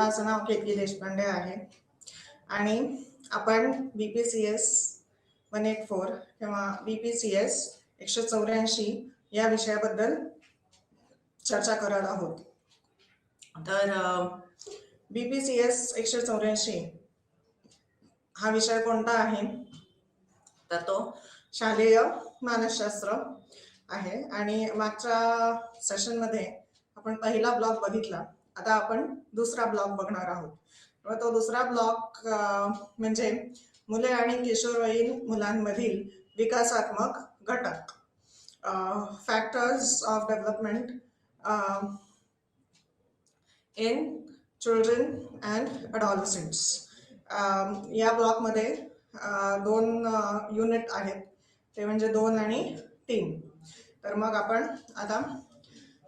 माझं नाव केतकी देशपांडे आहे आणि आपण BPCS 184 किंवा BPCS 184 या विषयाबद्दल चर्चा करत आहोत. तर BPCS 184 हा विषय कोणता आहे तर तो शालेय मानसशास्त्र आहे आणि मागच्या सेशनमध्ये आपण पहिला ब्लॉक बघितला. आता आपण दुसरा ब्लॉक बघणार आहोत. तो दुसरा ब्लॉक म्हणजे मुले आणि किशोरवयीन मुलांमधील विकासात्मक घटक, factors of development in children and adolescents. या ब्लॉकमध्ये दोन युनिट आहेत, ते म्हणजे 2 आणि 3. तर मग आपण आता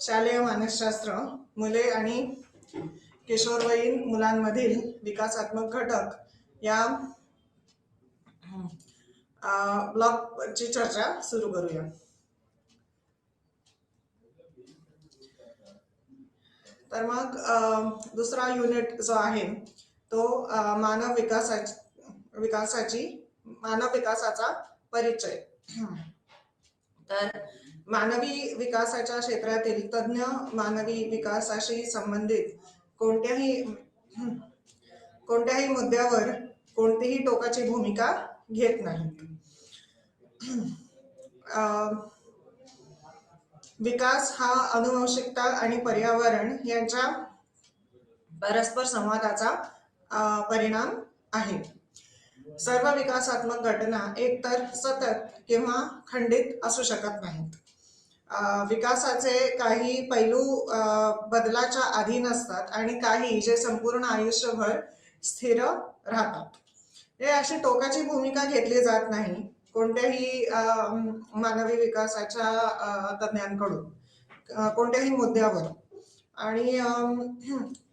शालेय मानसशास्त्र, मुले आणि किशोरवयीन मुलांमधील विकासात्मक घटक या ब्लॉकची चर्चा सुरू करूया. तर मग दुसरा युनिट जो आहे तो मानव विकासाचा परिचय. तर मानवी विकासाच्या क्षेत्रातील तज्ञ मानवी विकासाशी संबंधित कोणत्याही मुद्द्यावर कोणतीही टोकाची भूमिका घेत नाहीत. विकास हा अनुवंशिकता आणि पर्यावरण यांच्या परस्पर संवादाचा परिणाम आहे. सर्व विकासात्मक घटना एकतर सतत किंवा खंडित असू शकत नाहीत. विकासाचे काही पैलू बदलाच्या अधीन असतात आणि काही जे संपूर्ण आयुष्यभर स्थिर राहतात. हे अशी टोकाची भूमिका घेतली जात नाही कोणत्याही मानवी विकासाच्या तज्ञांकडून कोणत्याही मुद्द्यावर. आणि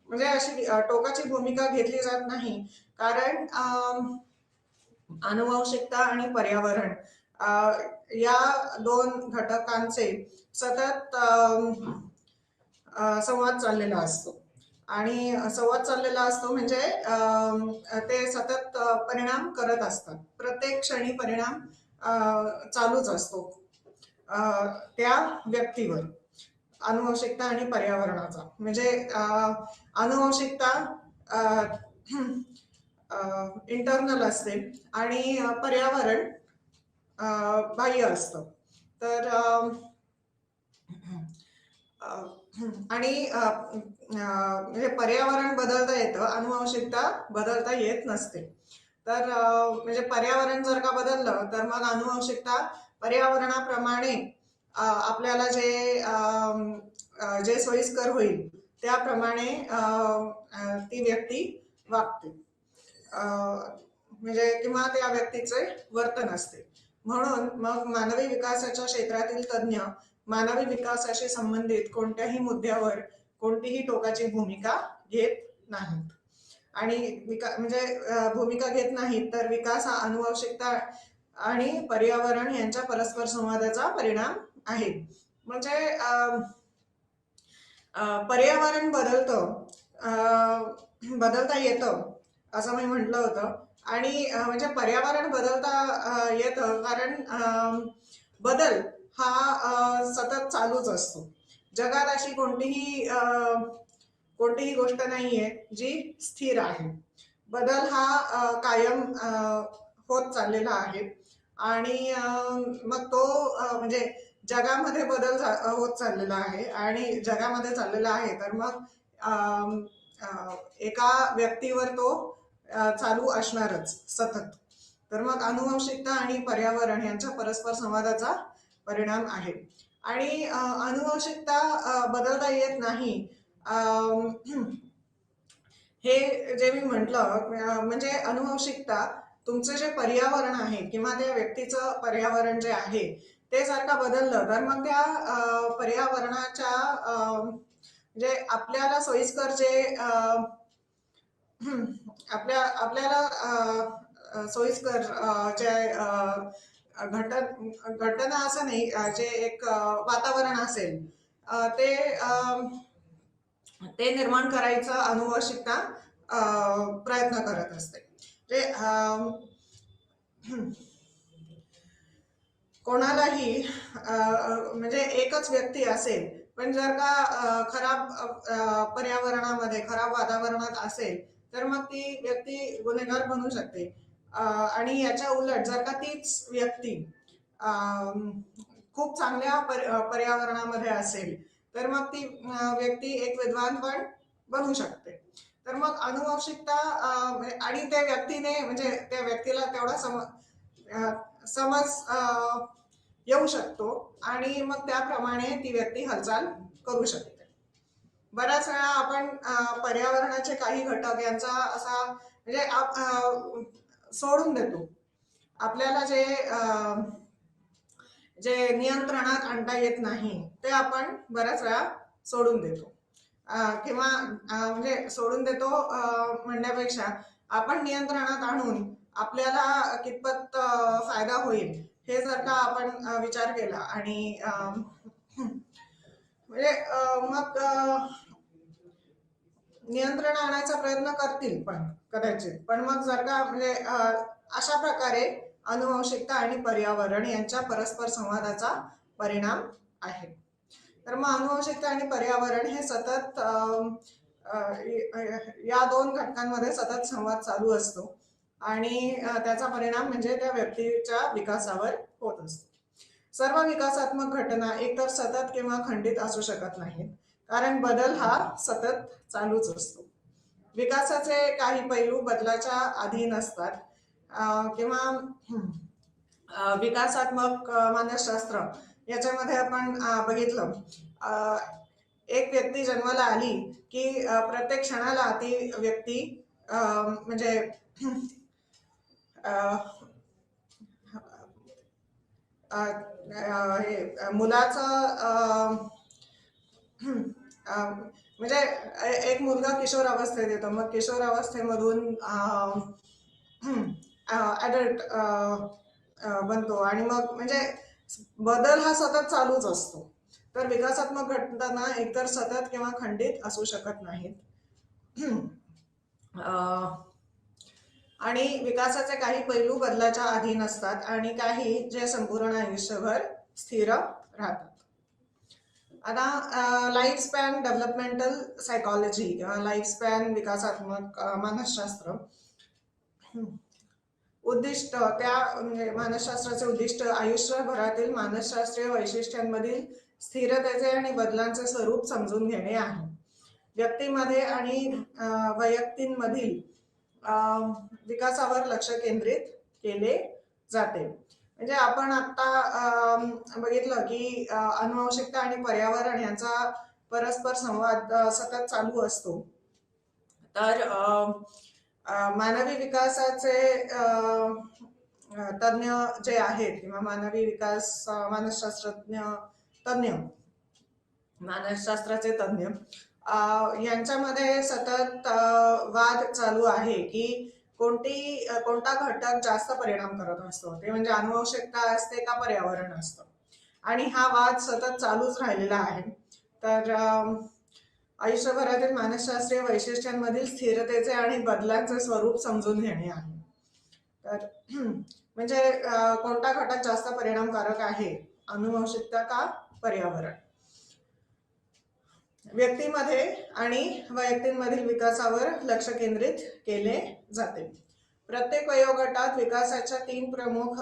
म्हणजे अशी टोकाची भूमिका घेतली जात नाही कारण अनुवंशिकता आणि पर्यावरण या दोन घटकांचे सतत संवाद चाललेला असतो. आणि संवाद चाललेला असतो म्हणजे ते सतत परिणाम करत असतात. प्रत्येक क्षणी परिणाम चालूच असतो त्या व्यक्तीवर, अनुवंशिकता आणि पर्यावरणाचा. म्हणजे अनुवंशिकता इंटरनल असते आणि पर्यावरण बाह्य असतं. तर आणि म्हणजे पर्यावरण बदलता येतं, अनुवंशिकता बदलता येत नसते. तर म्हणजे पर्यावरण जर का बदललं तर मग अनुवंशिकता पर्यावरणाप्रमाणे आपल्याला जे सोयीस्कर होईल त्याप्रमाणे ती व्यक्ती वागते, म्हणजे किंवा त्या व्यक्तीचे वर्तन असते. म्हणून मग मानवी विकासाच्या क्षेत्रातील तज्ञ मानवी विकासाशी संबंधित कोणत्याही मुद्द्यावर कोणतीही टोकाची भूमिका घेत नाहीत. आणि म्हणजे भूमिका घेत नाहीत तर विकास हा अनुवंशिकता आणि पर्यावरण यांच्या परस्पर संवादाचा परिणाम आहे. म्हणजे पर्यावरण बदलता येतं असं मी म्हटलं होतं. आणि म्हणजे पर्यावरण बदलता येतं कारण बदल हा सतत चालूच असतो. जगात अशी कोणतीही गोष्ट नाहीये जी स्थिर आहे. बदल हा कायम होत चाललेला आहे. आणि मग तो म्हणजे जगामध्ये बदल होत चाललेला आहे आणि जगामध्ये चाललेला आहे तर मग एका व्यक्तीवर तो चालू असणारच सतत. तर मग अनुवंशिकता आणि पर्यावरण यांच्या परस्पर संवादाचा परिणाम आहे. आणि अनुवंशिकता बदलता येत नाही हे जे मी म्हटलं, म्हणजे अनुवंशिकता तुमचं जे पर्यावरण आहे किंवा त्या व्यक्तीचं पर्यावरण जे आहे ते जर का बदललं तर मग त्या पर्यावरणाच्या म्हणजे आपल्याला सोयीस्कर जे आपल्याला सोयीस्कर जे घटना असं नाही, जे एक वातावरण असेल ते ते निर्माण करायचा अनुवंशिकता प्रयत्न करत असते. जे कोणालाही म्हणजे एकच व्यक्ती असेल, पण जर का खराब पर्यावरणामध्ये, खराब वातावरणात असेल, तर मग ती व्यक्ती गुन्हेगार बनू शकते. आणि याच्या उलट जर का तीच व्यक्ती खूप चांगल्या पर्यावरणामध्ये असेल, तर मग ती व्यक्ती एक विद्वान पण बनू शकते. तर मग अनुवंशिकता आणि त्या व्यक्तीने म्हणजे त्या व्यक्तीला तेवढा समज येऊ शकतो आणि मग त्याप्रमाणे ती व्यक्ती हालचाल करू शकते. बऱ्याच वेळा आपण पर्यावरणाचे काही घटक यांचा असा म्हणजे सोडून देतो. आपल्याला जे नियंत्रणात आणता येत नाही ते आपण बऱ्याच वेळा सोडून देतो. किंवा म्हणजे सोडून देतो म्हणण्यापेक्षा आपण नियंत्रणात आणून आपल्याला कितपत फायदा होईल हे जर का आपण विचार केला आणि म्हणजे मग नियंत्रण आणायचा प्रयत्न करतील पण कदाचित. पण मग जर का म्हणजे अशा प्रकारे अनुवंशिकता आणि पर्यावरण यांच्या परस्पर संवादाचा परिणाम आहे. तर मग अनुवंशिकता आणि पर्यावरण हे सतत या दोन घटकांमध्ये सतत संवाद चालू असतो आणि त्याचा परिणाम म्हणजे त्या व्यक्तीच्या विकासावर होत असतो. सर्व विकासात्मक घटना एकतर सतत किंवा खंडित असू शकत नाहीत, कारण बदल हा सतत चालूच असतो. विकासाचे काही पैलू बदलाच्या अधीन असतात किंवा विकासात्मक मानसशास्त्र याच्यामध्ये आपण बघितलं, एक व्यक्ती जन्माला आली की प्रत्येक क्षणाला ती व्यक्ती म्हणजे हे मुलाचं म्हणजे एक मुलगा किशोर अवस्थेत येतो, मग किशोर अवस्थेमधून ॲडल्ट बनतो आणि मग म्हणजे बदल हा सतत चालूच असतो. तर विकासात्मक घटना एकतर सतत किंवा खंडित असू शकत नाहीत. आणि विकासाचे काही पैलू बदलाच्या अधीन असतात आणि काही जे संपूर्ण आयुष्यभर स्थिर राहतात. आता लाईफ स्पॅन डेव्हलपमेंटल सायकॉलॉजी किंवा लाईफ स्पॅन विकासात्मक मानसशास्त्र उद्दिष्ट त्या म्हणजे मानसशास्त्राचे उद्दिष्ट आयुष्यभरातील मानसशास्त्रीय वैशिष्ट्यांमधील स्थिरतेचे आणि बदलांचे स्वरूप समजून घेणे आहे. व्यक्तीमध्ये आणि वैयक्तींमधील विकासावर लक्ष केंद्रित केले जाते. म्हणजे आपण आता बघितलं की अनुवंशिकता आणि पर्यावरण यांचा परस्पर संवाद सतत चालू असतो. तर मानवी विकासाचे तज्ञ जे आहेत किंवा मानवी विकास मानसशास्त्रज्ञ तज्ञ मानसशास्त्राचे तज्ञ यांच्यामध्ये सतत वाद चालू आहे की कोणता घटक जास्त परिणाम करत असतो, ते म्हणजे अनुवंशिकता असते का पर्यावरण असतं. आणि हा वाद सतत चालूच राहिलेला आहे. तर आयुष्यभरातील मानसशास्त्रीय वैशिष्ट्यांमधील स्थिरतेचे आणि बदलांचे स्वरूप समजून घेणे आहे. तर म्हणजे कोणता घटक जास्त परिणामकारक आहे, अनुवंशिकता का पर्यावरण. व्यक्तीमध्ये आणि वैयक्तींमधील विकासावर लक्ष केंद्रित केले जाते. प्रत्येक वयोगटात विकासाच्या 3 प्रमुख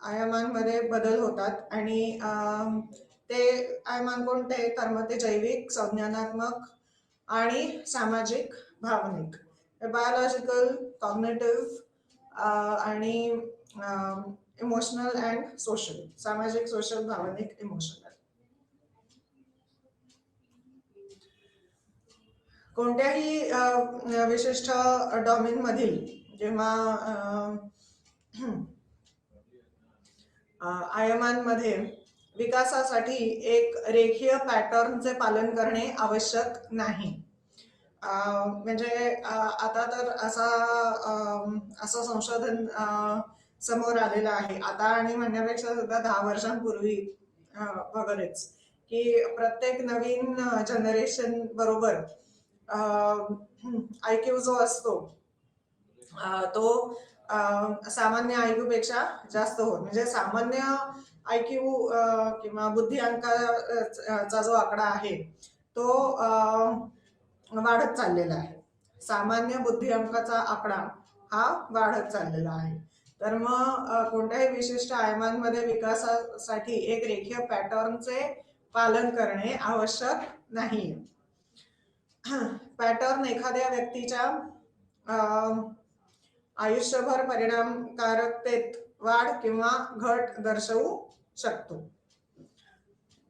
आयामांमध्ये बदल होतात आणि ते आयामान कोणते, तर मग ते जैविक, संज्ञानात्मक आणि सामाजिक, भावनिक, बायोलॉजिकल, कॉग्निटिव्ह आणि इमोशनल अँड सोशल. सामाजिक, सोशल, भावनिक, इमोशनल. कोणत्याही विशिष्ट डोमेन मधील जेव्हा आयामांमध्ये विकासासाठी एक रेखीय पॅटर्नचे पालन करणे आवश्यक नाही. म्हणजे आता तर असं संशोधन समोर आलेलं आहे आता, आणि म्हणण्यापेक्षा सुद्धा 10 वर्षांपूर्वी वगैरेच, की प्रत्येक नवीन जनरेशन बरोबर IQ जो असतो तो सामान्य IQ पेक्षा जास्त होत, म्हणजे सामान्य IQ किंवा बुद्धिअंकाचा जो आकडा आहे तो वाढत चाललेला आहे. सामान्य बुद्धिअंकाचा आकडा हा वाढत चाललेला आहे. तर मग कोणत्याही विशिष्ट आयामांमध्ये विकासासाठी एक रेखीय पॅटर्नचे पालन करणे आवश्यक नाही. पॅटर्न एखाद्या व्यक्तीच्या आयुष्यभर परिणामकारकतेत वाढ किंवा घट दर्शवू शकतो.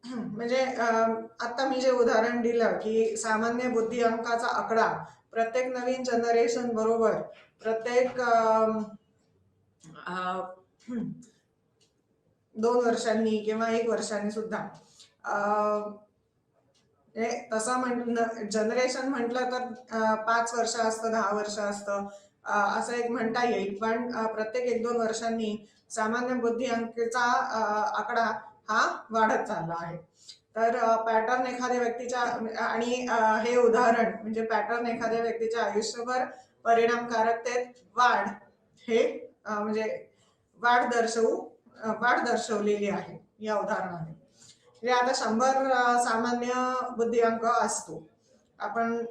म्हणजे आता मी जे उदाहरण दिलं की सामान्य बुद्धिअंकाचा आकडा प्रत्येक नवीन जनरेशन बरोबर प्रत्येक 2 वर्षांनी किंवा 1 वर्षांनी सुद्धा तसं जनरेशन म्हटलं तर 5 वर्ष असतं, 10 वर्ष असतं, असं एक म्हणता येईल. पण प्रत्येक 1-2 वर्षांनी सामान्य बुद्धिअंकाचा आकडा हा वाढत चालला आहे. तर पॅटर्न एखाद्या व्यक्तीच्या आणि हे उदाहरण म्हणजे पॅटर्न एखाद्या व्यक्तीच्या आयुष्यभर परिणामकारकतेत वाढ हे म्हणजे वाढ दर्शवलेली आहे या उदाहरणाने. म्हणजे आता 100 सामान्य बुद्धिअंक असतो आपण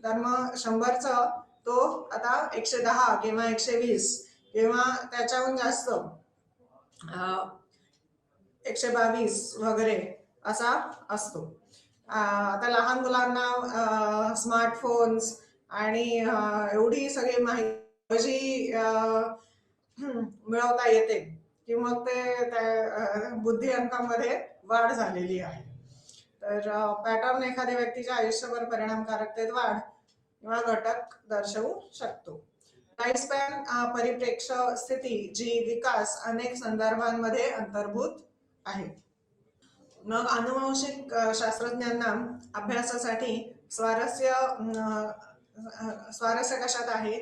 तर मग 100चा तो आता 110 किंवा 120 किंवा त्याच्याहून जास्त 122 वगैरे असा असतो. आता लहान मुलांना स्मार्टफोन्स आणि एवढी सगळी माहिती मिळवता येते की मग ते त्या बुद्धिअंकामध्ये वाढ झालेली आहे. तर पॅटर्न एखाद्या व्यक्तीच्या आयुष्यभर परिणामकारकतेत वाढ किंवा घटक दर्शवू शकतो. लाईफ स्पॅन परिप्रेक्ष्य स्थिती जी विकास अनेक संदर्भांमध्ये अंतर्भूत आहे. मग आनुवंशिक शास्त्रज्ञांना अभ्यासासाठी स्वारस्य कशात आहे?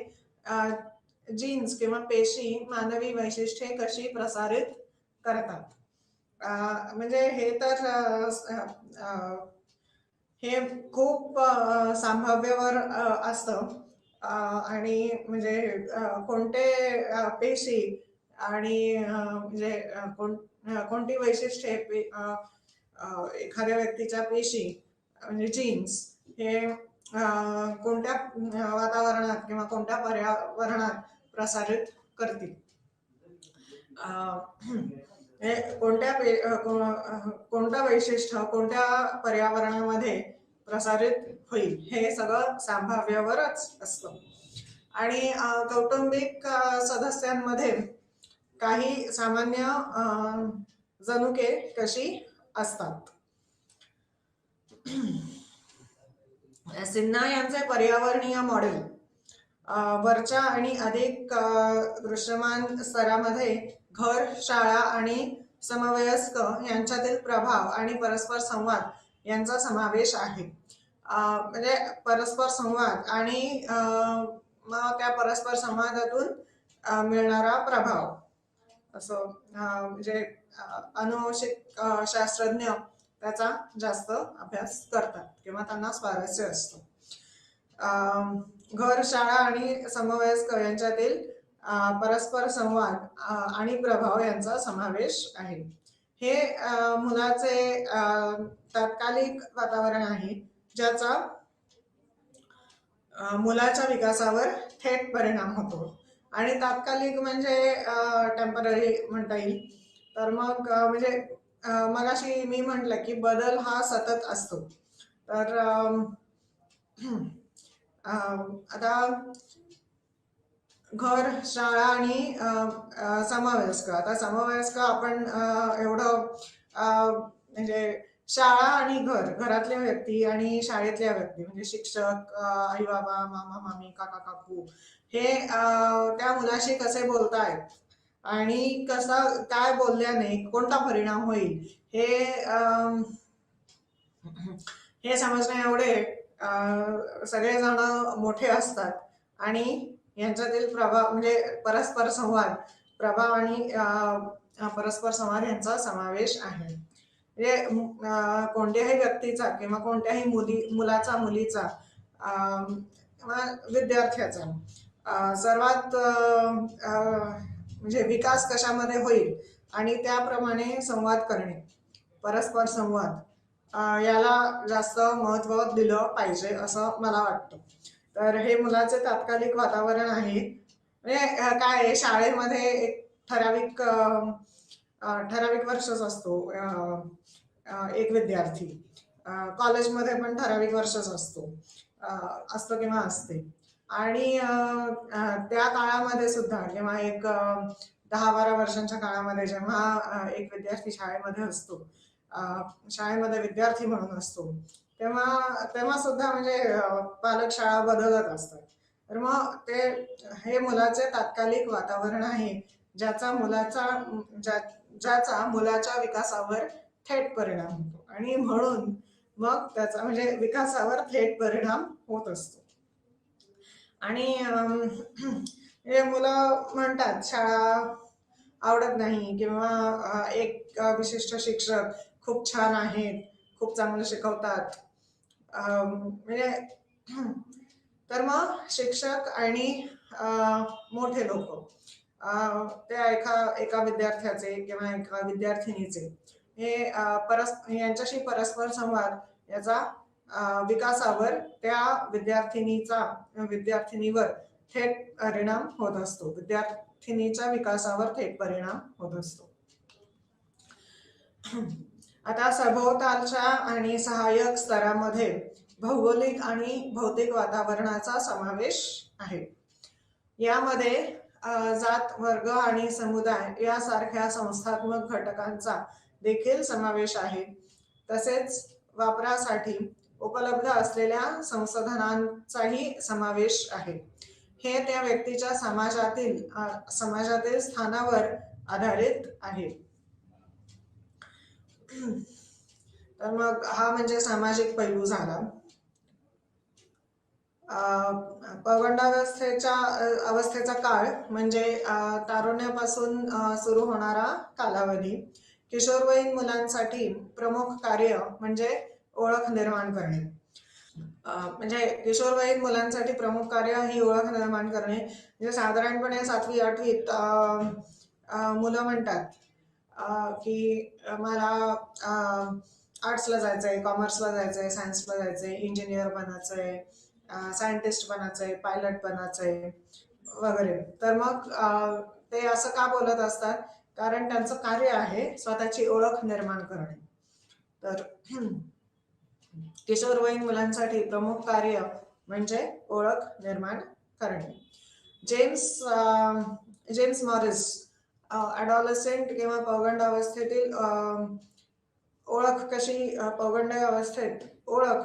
जीन्स किंवा पेशी मानवी वैशिष्ट्ये कशी प्रसारित करतात. म्हणजे हे तर हे खूप संभाव्यावर असतं आणि म्हणजे कोणते पेशी आणि म्हणजे कोणती वैशिष्ट्ये एखाद्या व्यक्तीच्या पेशी म्हणजे जीन्स हे कोणत्या वातावरणात किंवा कोणत्या पर्यावरणात प्रसारित करतील, कोणतं वैशिष्ट्य कोणत्या पर्यावरणामध्ये प्रसारित होईल हे सगळं संभाव्यावरच असतं. आणि कौटुंबिक सदस्यांमध्ये काही सामान्य जनुके कशी असतात. सिन्हा यांचे पर्यावरणीय मॉडेल वरच्या आणि अधिक दृश्यमान स्तरामध्ये घर, शाळा आणि समवयस्क यांच्यातील प्रभाव आणि परस्पर संवाद यांचा समावेश आहे. म्हणजे परस्पर संवाद आणि मग त्या परस्पर संवादातून मिळणारा प्रभाव असं म्हणजे अनुवंशिक शास्त्रज्ञ त्याचा जास्त अभ्यास करतात किंवा त्यांना स्वारस्य असतं. घर, शाळा आणि समवयस्क यांच्यातील परस्पर संवाद आणि प्रभाव यांचा समावेश आहे. हे मुलाचे तात्कालिक वातावरण आहे ज्याचा मुलाच्या विकासावर थेट परिणाम होतो. आणि तात्कालिक म्हणजे टेम्पररी म्हणता येईल. तर मग म्हणजे मगाशी मी म्हटलं की बदल हा सतत असतो. तर आता घर, शाळा आणि समवयस्क. आता समवयस्क आपण एवढं म्हणजे शाळा आणि घरातल्या व्यक्ती आणि शाळेतल्या व्यक्ती म्हणजे शिक्षक, आई बाबा, मामा मामी, काका काकू हे त्या मुलाशी कसे बोलतायत आणि काय बोलल्याने कोणता परिणाम होईल हे समजणे एवढे सगळेजण मोठे असतात आणि यांच्यातील प्रभाव म्हणजे परस्पर संवाद प्रभाव आणि परस्पर संवाद यांचा समावेश आहे. कोणत्याही व्यक्तीचा किंवा कोणत्याही मुलाचा मुलीचा किंवा विद्यार्थ्याचा सर्वात म्हणजे विकास कशामध्ये होईल आणि त्याप्रमाणे संवाद करणे, परस्पर संवाद याला जास्त महत्त्व दिलं पाहिजे असं मला वाटतं. तर हे मुलाचे तात्कालिक वातावरण आहे. म्हणजे काय आहे, शाळेमध्ये एक ठराविक वर्षच असतो एक विद्यार्थी, कॉलेजमध्ये पण ठराविक वर्षच असतो किंवा असते. आणि त्या काळामध्ये सुद्धा किंवा एक 10-12 वर्षांच्या काळामध्ये जेव्हा एक विद्यार्थी शाळेमध्ये असतो, शाळेमध्ये विद्यार्थी म्हणून असतो, तेव्हा तेव्हा सुद्धा म्हणजे पालक शाळा बदलत असतात. तर मग हे मुलाचे तात्कालिक वातावरण आहे, ज्याचा ज्याचा मुलाच्या विकासावर थेट परिणाम होतो आणि म्हणून मग त्याचा म्हणजे विकासावर थेट परिणाम होत असतो. आणि हे मुलं म्हणतात शाळा आवडत नाही किंवा एक विशिष्ट शिक्षक खूप छान आहेत, खूप चांगलं शिकवतात, म्हणजे तर मग शिक्षक आणि मोठे लोक त्या एका विद्यार्थ्याचे किंवा एका विद्यार्थिनीचे हे यांच्याशी परस्पर संवाद याचा विकासावर त्या विद्यार्थिनीवर थेट परिणाम होत असतो, विद्यार्थिनीच्या विकासावर थेट परिणाम होत असतो. आता सभोवतालच्या आणि सहाय्यक स्तरामध्ये भौगोलिक आणि भौतिक वातावरणाचा समावेश आहे. यामध्ये जात, वर्ग आणि समुदाय यासारख्या संस्थात्मक घटकांचा देखील समावेश आहे. तसेच वापरासाठी उपलब्ध असलेल्या संसाधनांचाही समावेश आहे. हे त्या व्यक्तीच्या समाजातील स्थानावर आधारित आहे. तर मग हा म्हणजे सामाजिक पैलू झाला. अवस्थेचा काळ म्हणजे तारुण्यापासून सुरू होणारा कालावधी. किशोरवयीन मुलांसाठी प्रमुख कार्य म्हणजे ओळख निर्माण करणे. म्हणजे किशोरवयीन मुलांसाठी प्रमुख कार्य ही ओळख निर्माण करणे. म्हणजे साधारणपणे 7वी-8वीत मुलं म्हणतात की मला आर्ट्सला जायचंय, कॉमर्सला जायचंय, सायन्सला जायचंय, इंजिनियर बनायचंय, सायंटिस्ट बनायचंय, पायलट बनायचंय वगैरे. तर मग ते असं का बोलत असतात? कारण त्यांचं कार्य आहे स्वतःची ओळख निर्माण करणे. तर किशोरवयीन मुलांसाठी प्रमुख कार्य म्हणजे ओळख निर्माण करणे. जेम्स मॉरिस ॲडॉलसेंट किंवा पौगंडावस्थेतील पौगंडावस्थेत ओळख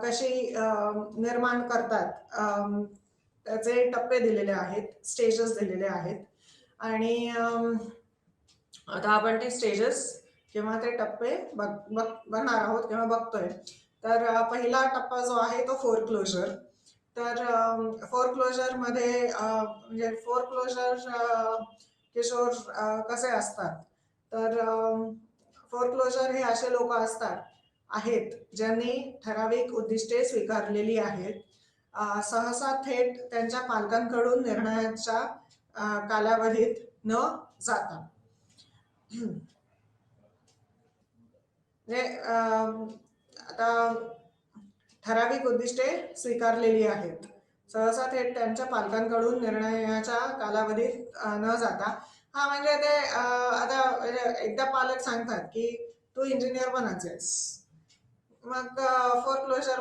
कशी निर्माण करतात त्याचे टप्पे दिलेले आहेत, स्टेजेस दिलेले आहेत. आणि आता आपण ते स्टेजेस किंवा ते टप्पे बघणार आहोत किंवा बघतोय. तर पहिला टप्पा जो आहे तो फोरक्लोजर. तर फोरक्लोजर मध्ये म्हणजे किशोर कसे असतात? तर फोरक्लोजर हे असे लोक आहेत ज्यांनी ठराविक उद्दिष्टे स्वीकारलेली आहेत, सहसा थेट त्यांच्या पालकांकडून निर्णयाच्या कालावधीत न जाता. आता ठराविक उद्दिष्टे स्वीकारलेली आहेत, सहसा थेट त्यांच्या पालकांकडून निर्णयाच्या कालावधीत न जाता. हा म्हणजे ते आता एकदा पालक सांगतात की तू इंजिनियर बनायचंयस, मग फोरक्लोजर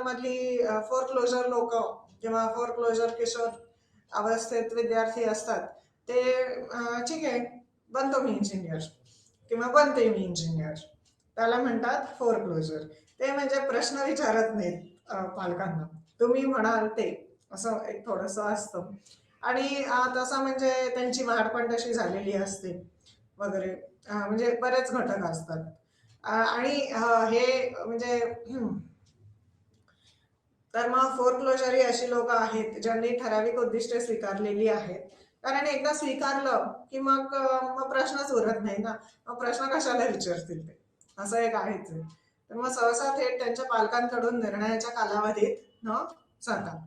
लोक किंवा फोरक्लोजर किशोर अवस्थेत विद्यार्थी असतात ते ठीक आहे, बनतो मी इंजिनियर किंवा बनते मी इंजिनियर, त्याला म्हणतात फोरक्लोजर. ते म्हणजे प्रश्न विचारत नाहीत पालकांना, तुम्ही म्हणाल ते, असं एक थोडंसं असतं. आणि तसं म्हणजे त्यांची वाढ पण तशी झालेली असते वगैरे, म्हणजे बरेच घटक असतात. आणि हे म्हणजे तर मग फोरक्लोजर ही अशी लोक आहेत ज्यांनी ठराविक उद्दिष्टे स्वीकारलेली आहेत. कारण एकदा स्वीकारलं की मग प्रश्नच उरत नाही ना, मग प्रश्न कशाला विचारतील ते. असं एक आहेच आहे. तर मग सहसा थेट त्यांच्या पालकांकडून निर्णयाच्या कालावधीत न जाता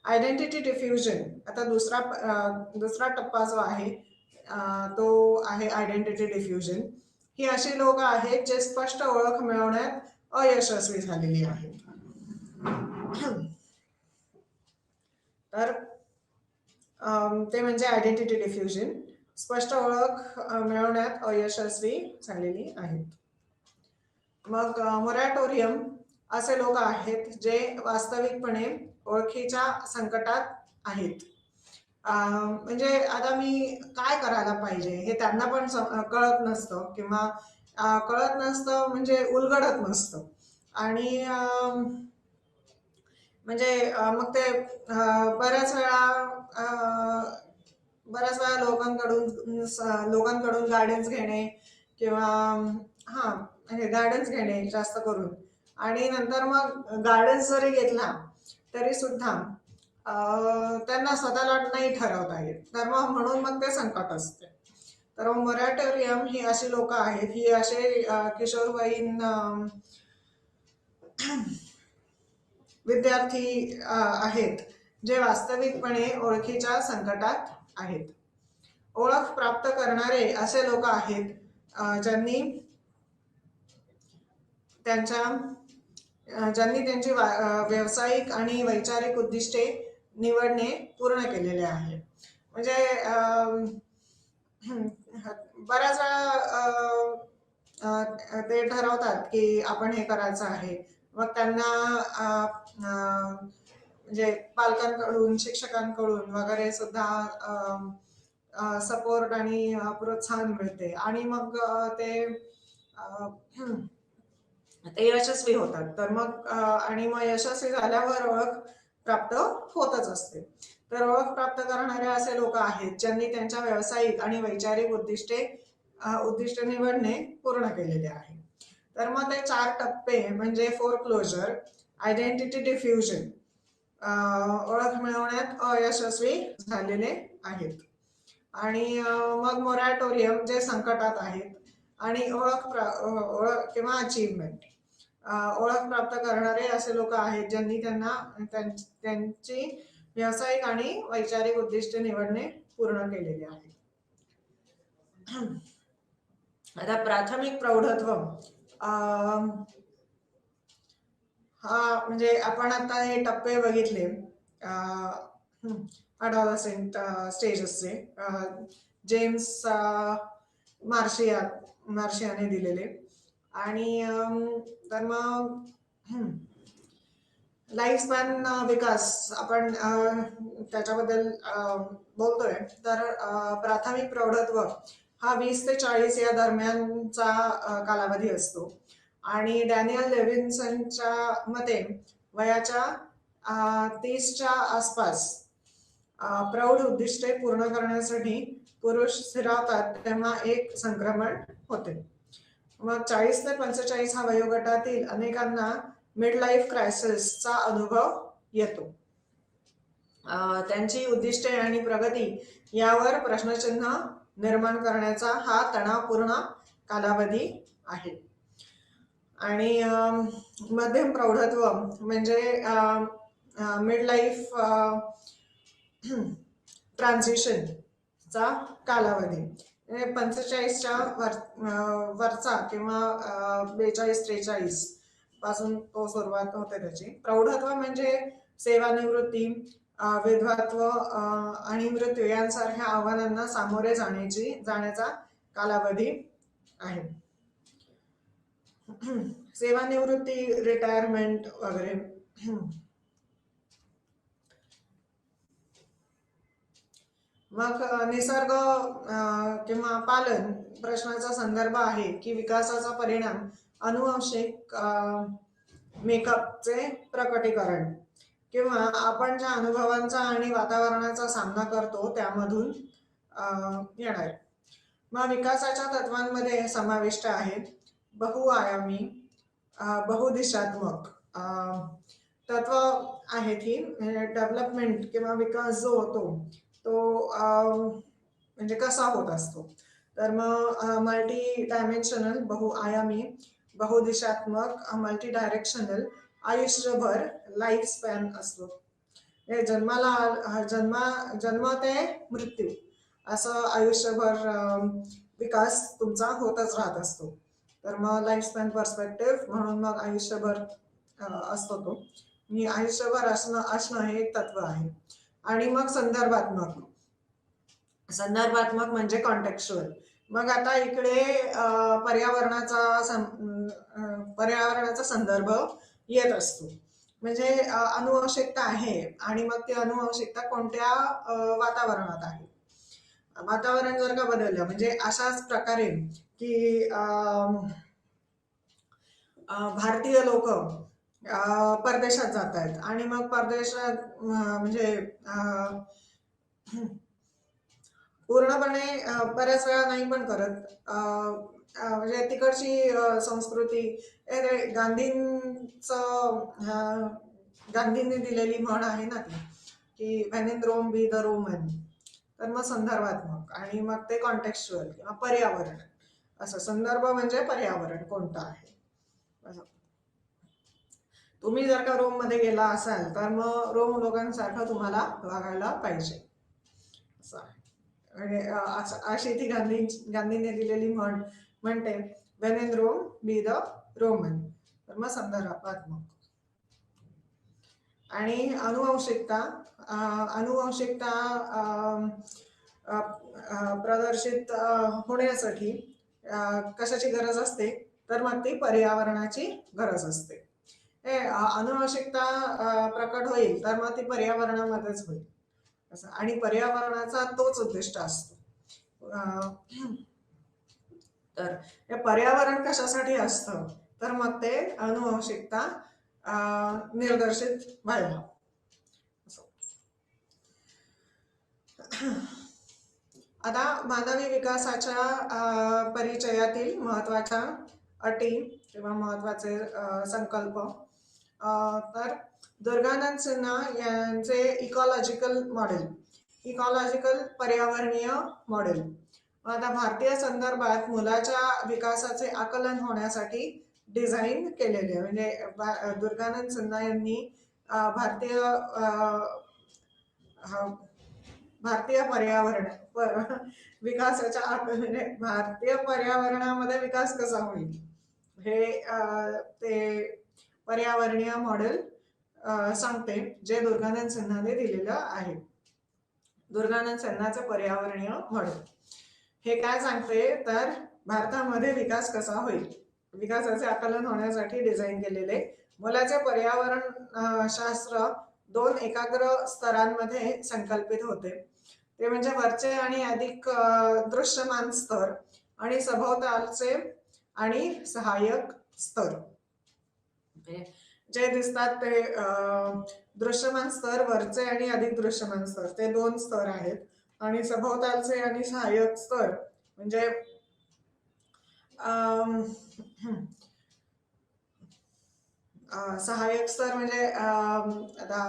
आयडेंटिटी डिफ्युजन. आता दुसरा टप्पा जो आहे तो आहे आयडेंटिटी डिफ्युजन. ही अशी लोक आहेत जे स्पष्ट ओळख मिळवण्यात अयशस्वी झालेली आहेत. तर ते म्हणजे आयडेंटिटी डिफ्युजन, स्पष्ट ओळख मिळवण्यात अयशस्वी झालेली आहेत. मग मोरॅटोरियम असे लोक आहेत जे वास्तविकपणे ओळखीच्या संकटात आहेत. म्हणजे आता मी काय करायला पाहिजे हे त्यांना पण कळत नसतं, किंवा कळत नसतं म्हणजे उलगडत नसतं. आणि म्हणजे मग ते बऱ्याच वेळा लोकांकडून गायडन्स घेणे, किंवा हा गायडन्स घेणे जास्त करून. आणि नंतर मग गायडन्स जरी घेतला तरी सुद्धा त्यांना स्वतःला नाही ठरवता येत, तर मग म्हणून मग ते संकट असते. तर मोरॅटोरियम ही अशी लोक आहेत, ही असे किशोरवयीन विद्यार्थी आहेत जे वास्तविकपणे ओळखीच्या संकटात आहेत. ओळख प्राप्त करणारे असे लोक आहेत ज्यांनी त्यांची व्यावसायिक आणि वैचारिक उद्दिष्टे निवडणे पूर्ण केलेले आहे. म्हणजे बऱ्याच वेळा ते ठरवतात की आपण हे करायचं आहे, मग त्यांना म्हणजे पालकांकडून, शिक्षकांकडून वगैरे सुद्धा सपोर्ट आणि प्रोत्साहन मिळते, आणि मग ते यशस्वी होतात. तर मग आणि मग यशस्वी झाल्यावर ओळख प्राप्त होतच असते. तर ओळख प्राप्त करणारे असे लोक आहेत ज्यांनी त्यांच्या व्यावसायिक आणि वैचारिक उद्दिष्ट निवडणे पूर्ण केलेले आहे. तर मग ते 4 टप्पे म्हणजे फोरक्लोजर, आयडेंटिटी डिफ्युजन, ओळख मिळवण्यात अयशस्वी झालेले आहेत, आणि मग मोरॅटोरियम जे संकटात आहेत, आणि ओळख किंवा अचीवमेंट, ओळख प्राप्त करणारे असे लोक आहेत ज्यांनी त्यांची व्यावसायिक आणि वैचारिक उद्दिष्टे निवडणे पूर्ण केलेले आहे. आता प्राथमिक प्रौढत्व हा म्हणजे आपण आता हे टप्पे बघितले अडॉलसेंट स्टेजेसचे, जेम्स मार्शियाने दिलेले. आणि तर मग लाईफ स्पॅन विकास आपण त्याच्याबद्दल बोलतोय. तर प्राथमिक प्रौढत्व हा 20 ते 40 या दरम्यानचा कालावधी असतो, आणि डॅनियल लेव्हिन्सनच्या मते वयाच्या 30च्या आसपास प्रौढ उद्दिष्टे पूर्ण करण्यासाठी पुरुष स्थिरावतात तेव्हा एक संक्रमण होते. मग 40 ते 45 हा वयोगटातील अनेकांना मिड लाईफ क्रायसिसचा अनुभव येतो. त्यांची उद्दिष्टे आणि प्रगती यावर प्रश्नचिन्ह निर्माण करण्याचा हा तणावपूर्ण कालावधी आहे. आणि मध्यम प्रौढत्व म्हणजे मिड लाईफ ट्रान्झिशनचा कालावधी, 45च्या वरचा किंवा 42-43 पासून तो सुरुवात होते त्याची. प्रौढत्व म्हणजे सेवानिवृत्ती, विधवात्व आणि मृत्यू यांसारख्या आव्हानांना सामोरे जाण्याचा कालावधी आहे. सेवानिवृत्ती, रिटायरमेंट वगैरे. मग निसर्ग किंवा पालन प्रश्नाचा संदर्भ आहे की विकासाचा परिणाम अनुवांशिक मेकअपचे प्रकटीकरण, किंवा आपण ज्या अनुभवांचा आणि वातावरणाचा सामना करतो त्यामधून येणार. मग विकासाच्या तत्वांमध्ये समाविष्ट आहेत बहुआयामी, बहुदिशात्मक तत्व आहेत. ही डेव्हलपमेंट किंवा विकास जो होतो तो म्हणजे कसा होत असतो. तर मग मल्टी डायमेन्शनल, बहुआयामी, बहुदिशात्मक मल्टी डायरेक्शनल आयुष्यभर लाईफ स्पॅन असतो. हे जन्म ते मृत्यू असं आयुष्यभर विकास तुमचा होतच राहत असतो. तर मग लाईफ स्पॅन पर्स्पेक्टिव्ह म्हणून मग आयुष्यभर असतो तो. आणि आयुष्यभर असणं हे एक तत्व आहे. आणि मग संदर्भात्मक म्हणजे कॉन्टेक्स्चुअल. मग आता इकडे पर्यावरणाचा संदर्भ येत असतो. म्हणजे अनुवंशिकता आहे आणि मग ती अनुवंशिकता कोणत्या वातावरणात आहे. वातावरण जर का बदललं म्हणजे अशाच प्रकारे की भारतीय लोक परदेशात जात आहेत आणि मग परदेशात म्हणजे पूर्णपणे बऱ्याच वेळा नाही पण करत. म्हणजे तिकडची संस्कृती गांधींनी दिलेली म्हण आहे ना ती, की when in Rome be the Roman. तर मग संदर्भात्मक आणि मग ते कॉन्टेक्स्चुअल किंवा पर्यावरण. असं संदर्भ म्हणजे पर्यावरण कोणतं आहे. तुम्ही जर का रोम मध्ये गेला असाल तर मग रोम लोकांसारखं तुम्हाला वागायला पाहिजे असं आहे. म्हणजे अशी ती गांधींनी दिलेली म्हण म्हणते, when in Rome be the Roman. तर मग संदर्भात्मक. आणि अनुवंशिकता प्रदर्शित होण्यासाठी कशाची गरज असते, तर मग ती पर्यावरणाची गरज असते. अनुवंशिकता प्रकट होईल तर मग ती पर्यावरणामध्येच होईल असं. आणि पर्यावरणाचा तोच उद्दिष्ट असतो. तर हे पर्यावरण कशासाठी असतं, तर मग ते अनुवंशिकता निर्देशित व्हायला. आता मानवी विकासाच्या परिचयातील महत्वाच्या अटी किंवा महत्वाचे संकल्प. तर दुर्गानंद सिन्हा यांचे इकॉलॉजिकल पर्यावरणीय मॉडेल. आता भारतीय संदर्भात मुलाच्या विकासाचे आकलन होण्यासाठी डिझाईन केलेले. म्हणजे दुर्गानंद सिन्हा यांनी भारतीय पर्यावरण विकासाच्या म्हणजे भारतीय पर्यावरणामध्ये विकास कसा होईल हे ते पर्यावरणीय मॉडेल सांगते, जे दुर्गानंद सिन्हाने दिलेलं आहे. दुर्गानंद सिन्हाचं पर्यावरणीय मॉडेल हे काय सांगते, तर भारतामध्ये विकास कसा होईल, विकासाचे आकलन होण्यासाठी डिझाईन केलेले मुलाचे पर्यावरण शास्त्र 2 एकाग्र स्तरांमध्ये संकल्पित होते. ते म्हणजे वरचे आणि अधिक दृश्यमान स्तर आणि सभोवतालचे आणि सहाय्यक स्तर. जे दिसतात ते दृश्यमान स्तर, वरचे आणि अधिक दृश्यमान स्तर, ते 2 स्तर आहेत. आणि सभोवतालचे आणि सहाय्यक स्तर म्हणजे सहाय्यक स्तर म्हणजे आता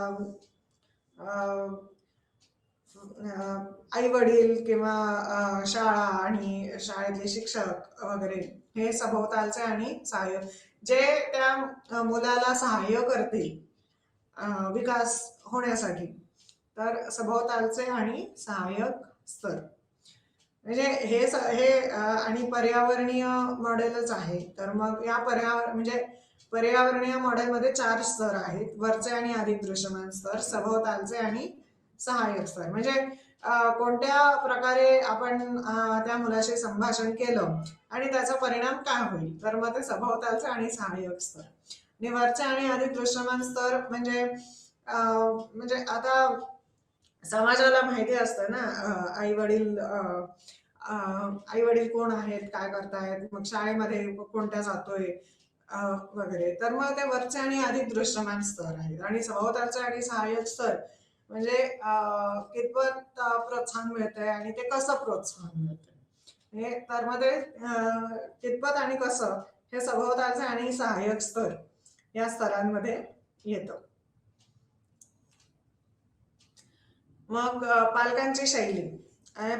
आई वडील किंवा शाळा आणि शाळेतले शिक्षक वगैरे हे सभोवतालचे आणि सहाय्यक, जे त्या मुलाला सहाय्य करतील विकास होण्यासाठी. तर सभोवतालचे आणि सहाय्यक स्तर म्हणजे हे आणि पर्यावरणीय मॉडेलच आहे. तर मग या पर्यावरणीय मॉडेलमध्ये 4 स्तर आहेत: वरचे आणि अधिक दृश्यमान स्तर, सभोवतालचे आणि सहाय्यक स्तर. म्हणजे कोणत्या प्रकारे आपण त्या मुलाशी संभाषण केलं आणि त्याचा परिणाम काय होईल, तर मग ते सभोवतालचे आणि सहाय्यक स्तर. आणि वरचे आणि अधिक दृश्यमान स्तर म्हणजे आता समाजाला माहिती असतं ना, आई वडील कोण आहेत, काय करतायत, मग शाळेमध्ये कोणत्या जातोय वगैरे. तर मग ते वरचे आणि अधिक दृश्यमान स्तर आहेत. आणि सभोवतालचे आणि सहाय्यक स्तर म्हणजे कितपत प्रोत्साहन मिळतंय आणि ते कसं प्रोत्साहन मिळतंय. तर मग ते कितपत आणि कसं हे सभोवतालचे आणि सहाय्यक स्तर या स्तरांमध्ये येतं. मग पालकांची शैली,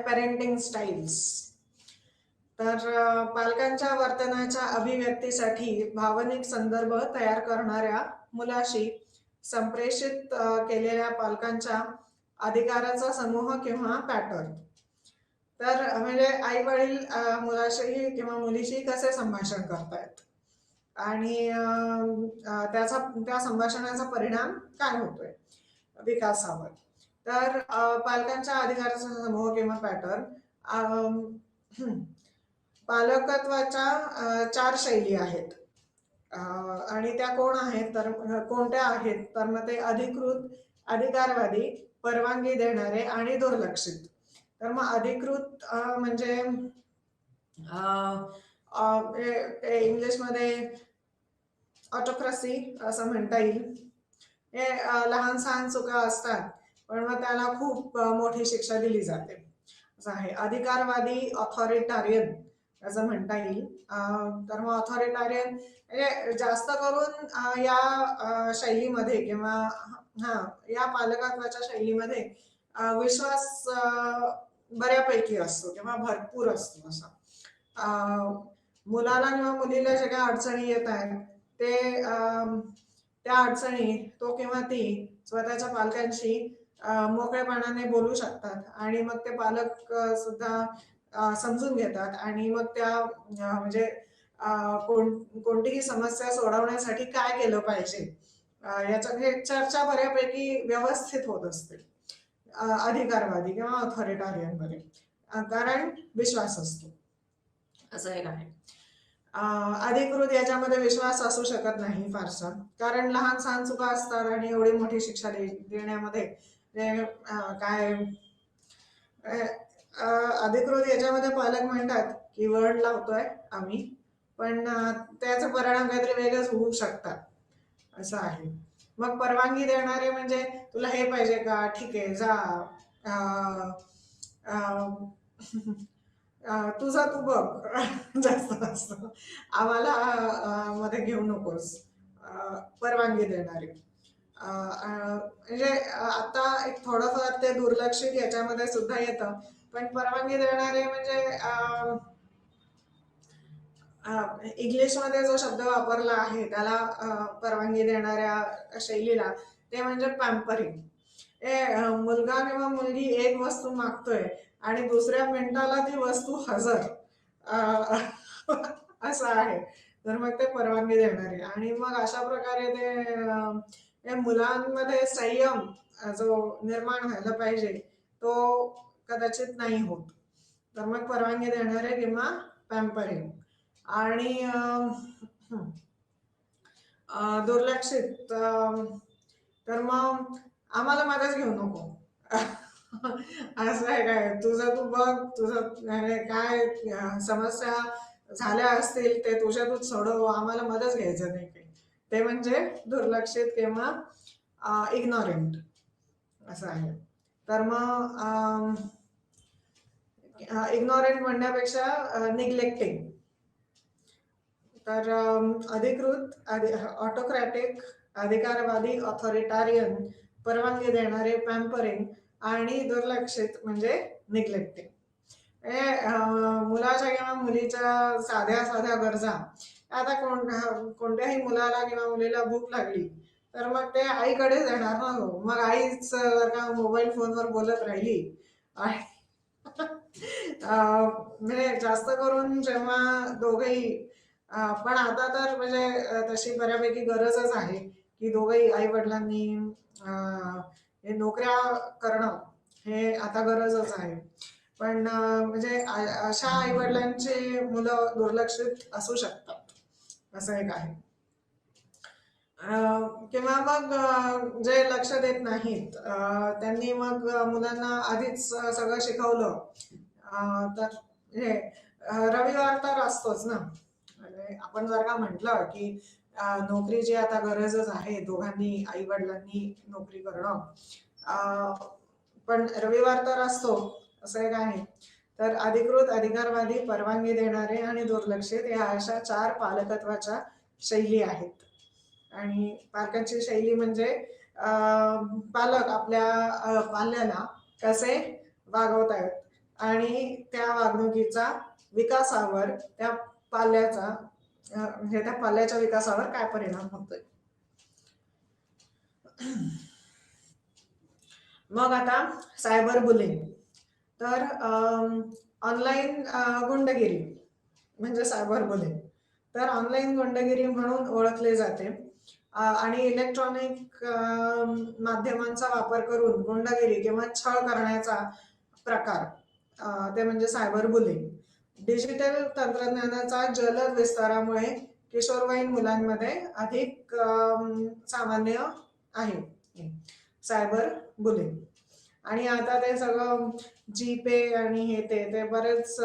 पेरेंटिंग स्टाईल्स. तर पालकांच्या वर्तनाच्या अभिव्यक्तीसाठी भावनिक संदर्भ तयार करणाऱ्या मुलाशी संप्रेषित केलेल्या पालकांच्या अधिकाराचा समूह किंवा पॅटर्न. तर म्हणजे आई वडील मुलाशी किंवा मुलीशी कसे संभाषण करतायत आणि त्या संभाषणाचा परिणाम काय होतोय विकासावर. तर पालकांच्या अधिकाराचा समूह किंवा पॅटर्न. पालकत्वाच्या 4 शैली आहेत आणि त्या कोण आहेत तर कोणत्या आहेत तर मग ते अधिकृत, अधिकारवादी, परवानगी देणारे आणि दुर्लक्षित. तर मग अधिकृत म्हणजे इंग्लिशमध्ये ऑटोक्रसी असं म्हणता येईल. हे लहान सहान चुका असतात पण मग त्याला खूप मोठी शिक्षा दिली जाते असं आहे. अधिकारवादी, ऑथॉरिटारियन असं म्हणता येईल. तर मग ऑथॉरिटारियन म्हणजे जास्त करून या शैलीमध्ये किंवा या पालकत्वाच्या शैलीमध्ये विश्वास बऱ्यापैकी असतो किंवा भरपूर असतो. असा मुलाला किंवा मुलीला ज्या काही अडचणी येत आहेत ते त्या अडचणी तो किंवा ती स्वतःच्या पालकांशी मोकळेपणाने बोलू शकतात आणि मग ते पालक सुद्धा समजून घेतात आणि मग त्या म्हणजे कोणतीही समस्या सोडवण्यासाठी काय केलं पाहिजे याच्यामध्ये चर्चा बऱ्यापैकी व्यवस्थित होत असते अधिकारवादी किंवा ऑथॉरिटारियन मध्ये, कारण विश्वास असतो असं एक आहे. अधिकृत याच्यामध्ये विश्वास असू शकत नाही फारसा, कारण लहान सहान चुका असतात आणि एवढी मोठी शिक्षा देण्यामध्ये काय अधिकृत याच्यामध्ये पालक म्हणतात की वळण लावतोय आम्ही, पण त्याचा परिणाम काहीतरी वेगळंच होऊ शकतात असं आहे. मग परवानगी देणारे म्हणजे तुला हे पाहिजे का, ठीक आहे जा, तुझा तू बघ जास्त असतं, आम्हाला मध्ये घेऊ नकोस. परवानगी देणारे म्हणजे आता एक थोडंफार ते दुर्लक्षित याच्यामध्ये सुद्धा येतं, पण परवानगी देणारे म्हणजे इंग्लिशमध्ये जो शब्द वापरला आहे त्याला परवानगी देणाऱ्या शैलीला ते म्हणजे पॅम्परिंग. मुलगा किंवा मुलगी एक वस्तू मागतोय आणि दुसऱ्या मिनिटाला ती वस्तू हजर असं आहे, तर मग ते परवानगी देणारे. आणि मग अशा प्रकारे ते मुलांमध्ये संयम जो निर्माण व्हायला पाहिजे तो कदाचित नाही होत, तर मग परवानगी देणारे किंवा पॅम्परिंग. आणि दुर्लक्षित तर मग आम्हाला मदत घेऊ नको असं आहे. काय तुझं तू बघ, तुझं काय समस्या झाल्या असतील ते तुझ्या तूच सोडव, आम्हाला मदत घ्यायचं नाही काही. ते म्हणजे दुर्लक्षित किंवा इग्नोरंट असं आहे. तर मग इग्नोरंट म्हणण्यापेक्षा निग्लेक्टिंग. तर अधिकृत, ऑटोक्रॅटिक, अधिकारवादी, ऑथॉरिटारियन, परवानगी देणारे पॅम्परिंग आणि दुर्लक्षित म्हणजे निग्लेक्टिंग. मुलाच्या किंवा मुलीच्या साध्या साध्या गरजा, आता कोणत्याही मुलाला किंवा मुलीला भूक लागली तर मग ते आईकडेच येणार ना. मग आईच जर का मोबाईल फोनवर बोलत राहिली आणि म्हणजे जास्त करून जेव्हा दोघेही पण आता तर म्हणजे तशी बऱ्यापैकी गरजच आहे की दोघेही आई वडिलांनी हे नोकऱ्या करणं हे आता गरजच आहे. पण म्हणजे अशा आई वडिलांची मुलं दुर्लक्षित असू शकतात असं एक आहे. किंवा मग जे लक्ष देत नाहीत त्यांनी मग मुलांना आधीच सगळं शिकवलं तर हे रविवार तर असतोच ना. म्हणजे आपण जर का म्हटलं की नोकरीची आता गरजच आहे, दोघांनी आई वडिलांनी नोकरी करणं, पण रविवार तर असतो असं एक आहे. तर अधिकृत, अधिकारवादी, परवानगी देणारे आणि दुर्लक्षित या अशा 4 पालकत्वाच्या शैली आहेत. आणि पालकांची शैली म्हणजे पालक आपल्या पाल्याला कसे वागवत आहेत आणि त्या वागणुकीचा विकासावर त्या पाल्याचा म्हणजे त्या पाल्याच्या विकासावर काय परिणाम होतोय. मग आता सायबर बुलिंग, तर ऑनलाईन गुंडगिरी म्हणजे सायबर बुलिंग, तर ऑनलाईन गुंडगिरी म्हणून ओळखले जाते आणि इलेक्ट्रॉनिक माध्यमांचा वापर करून गुंडगिरी किंवा छळ करण्याचा प्रकार ते म्हणजे सायबर बुलिंग. डिजिटल तंत्रज्ञानाचा जलद विस्तारामुळे किशोरवयीन मुलांमध्ये अधिक सामान्य आहे सायबर बुलिंग. आणि आता ते सगळं जीपे आणि हे ते बरेच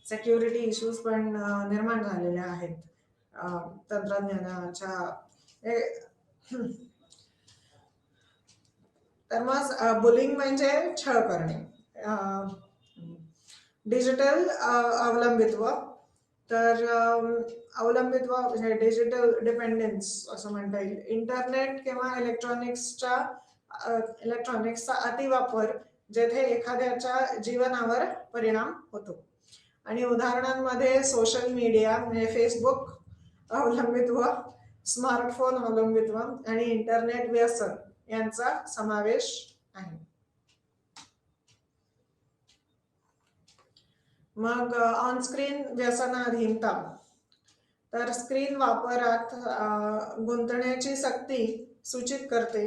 सिक्युरिटी इश्यूज पण निर्माण झालेले आहेत तंत्रज्ञानाच्या. तर मग बुलिंग म्हणजे छळ करणे. डिजिटल अवलंबित्व, तर अवलंबित्व म्हणजे डिजिटल डिपेंडन्स असं म्हणता येईल. इंटरनेट किंवा इलेक्ट्रॉनिक्सचा अतिवापर जेथे एखाद्याच्या जीवनावर परिणाम होतो. आणि उदाहरणांमध्ये सोशल मीडिया म्हणजे फेसबुक अवलंबित्व, स्मार्टफोन अवलंबित्व आणि इंटरनेट व्यसन यांचा समावेश आहे. मग ऑनस्क्रीन व्यसनाधीनता, तर स्क्रीन वापरात गुंतण्याची सक्ती सूचित करते,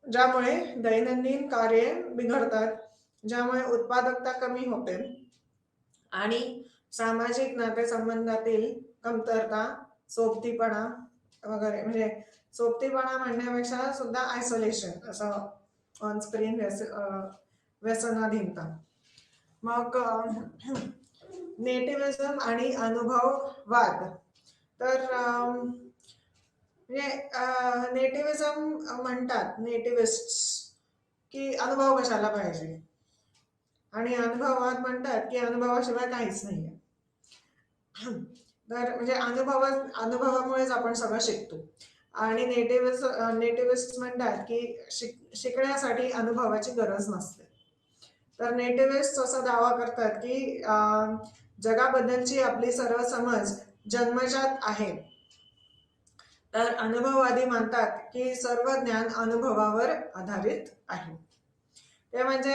ज्यामुळे दैनंदिन कार्ये बिघडतात, ज्यामुळे उत्पादकता कमी होते आणि सामाजिक नातेसंबंधातील कमतरता, सोबतीपणा वगैरे, म्हणजे सोबतीपणा म्हणण्यापेक्षा सुद्धा आयसोलेशन असं ऑनस्क्रीन व्यसनाधीनता. मग नेटिव्हिझम आणि अनुभववाद, तर म्हणजे नेटिव्हिझम म्हणतात नेटिव्हिस्ट की अनुभव कशाला पाहिजे, आणि अनुभववाद म्हणतात की अनुभवाशिवाय काहीच नाहीये. तर म्हणजे अनुभवामुळेच आपण सगळं शिकतो. आणि नेटिव्हिस्ट म्हणतात की शिकण्यासाठी अनुभवाची गरज नसते. तर नेटिव्हिस्ट असा दावा करतात की जगाबद्दलची आपली सर्व समज जन्मजात आहे. तर अनुभववादी मानतात की सर्व ज्ञान अनुभवावर आधारित आहे. ते म्हणजे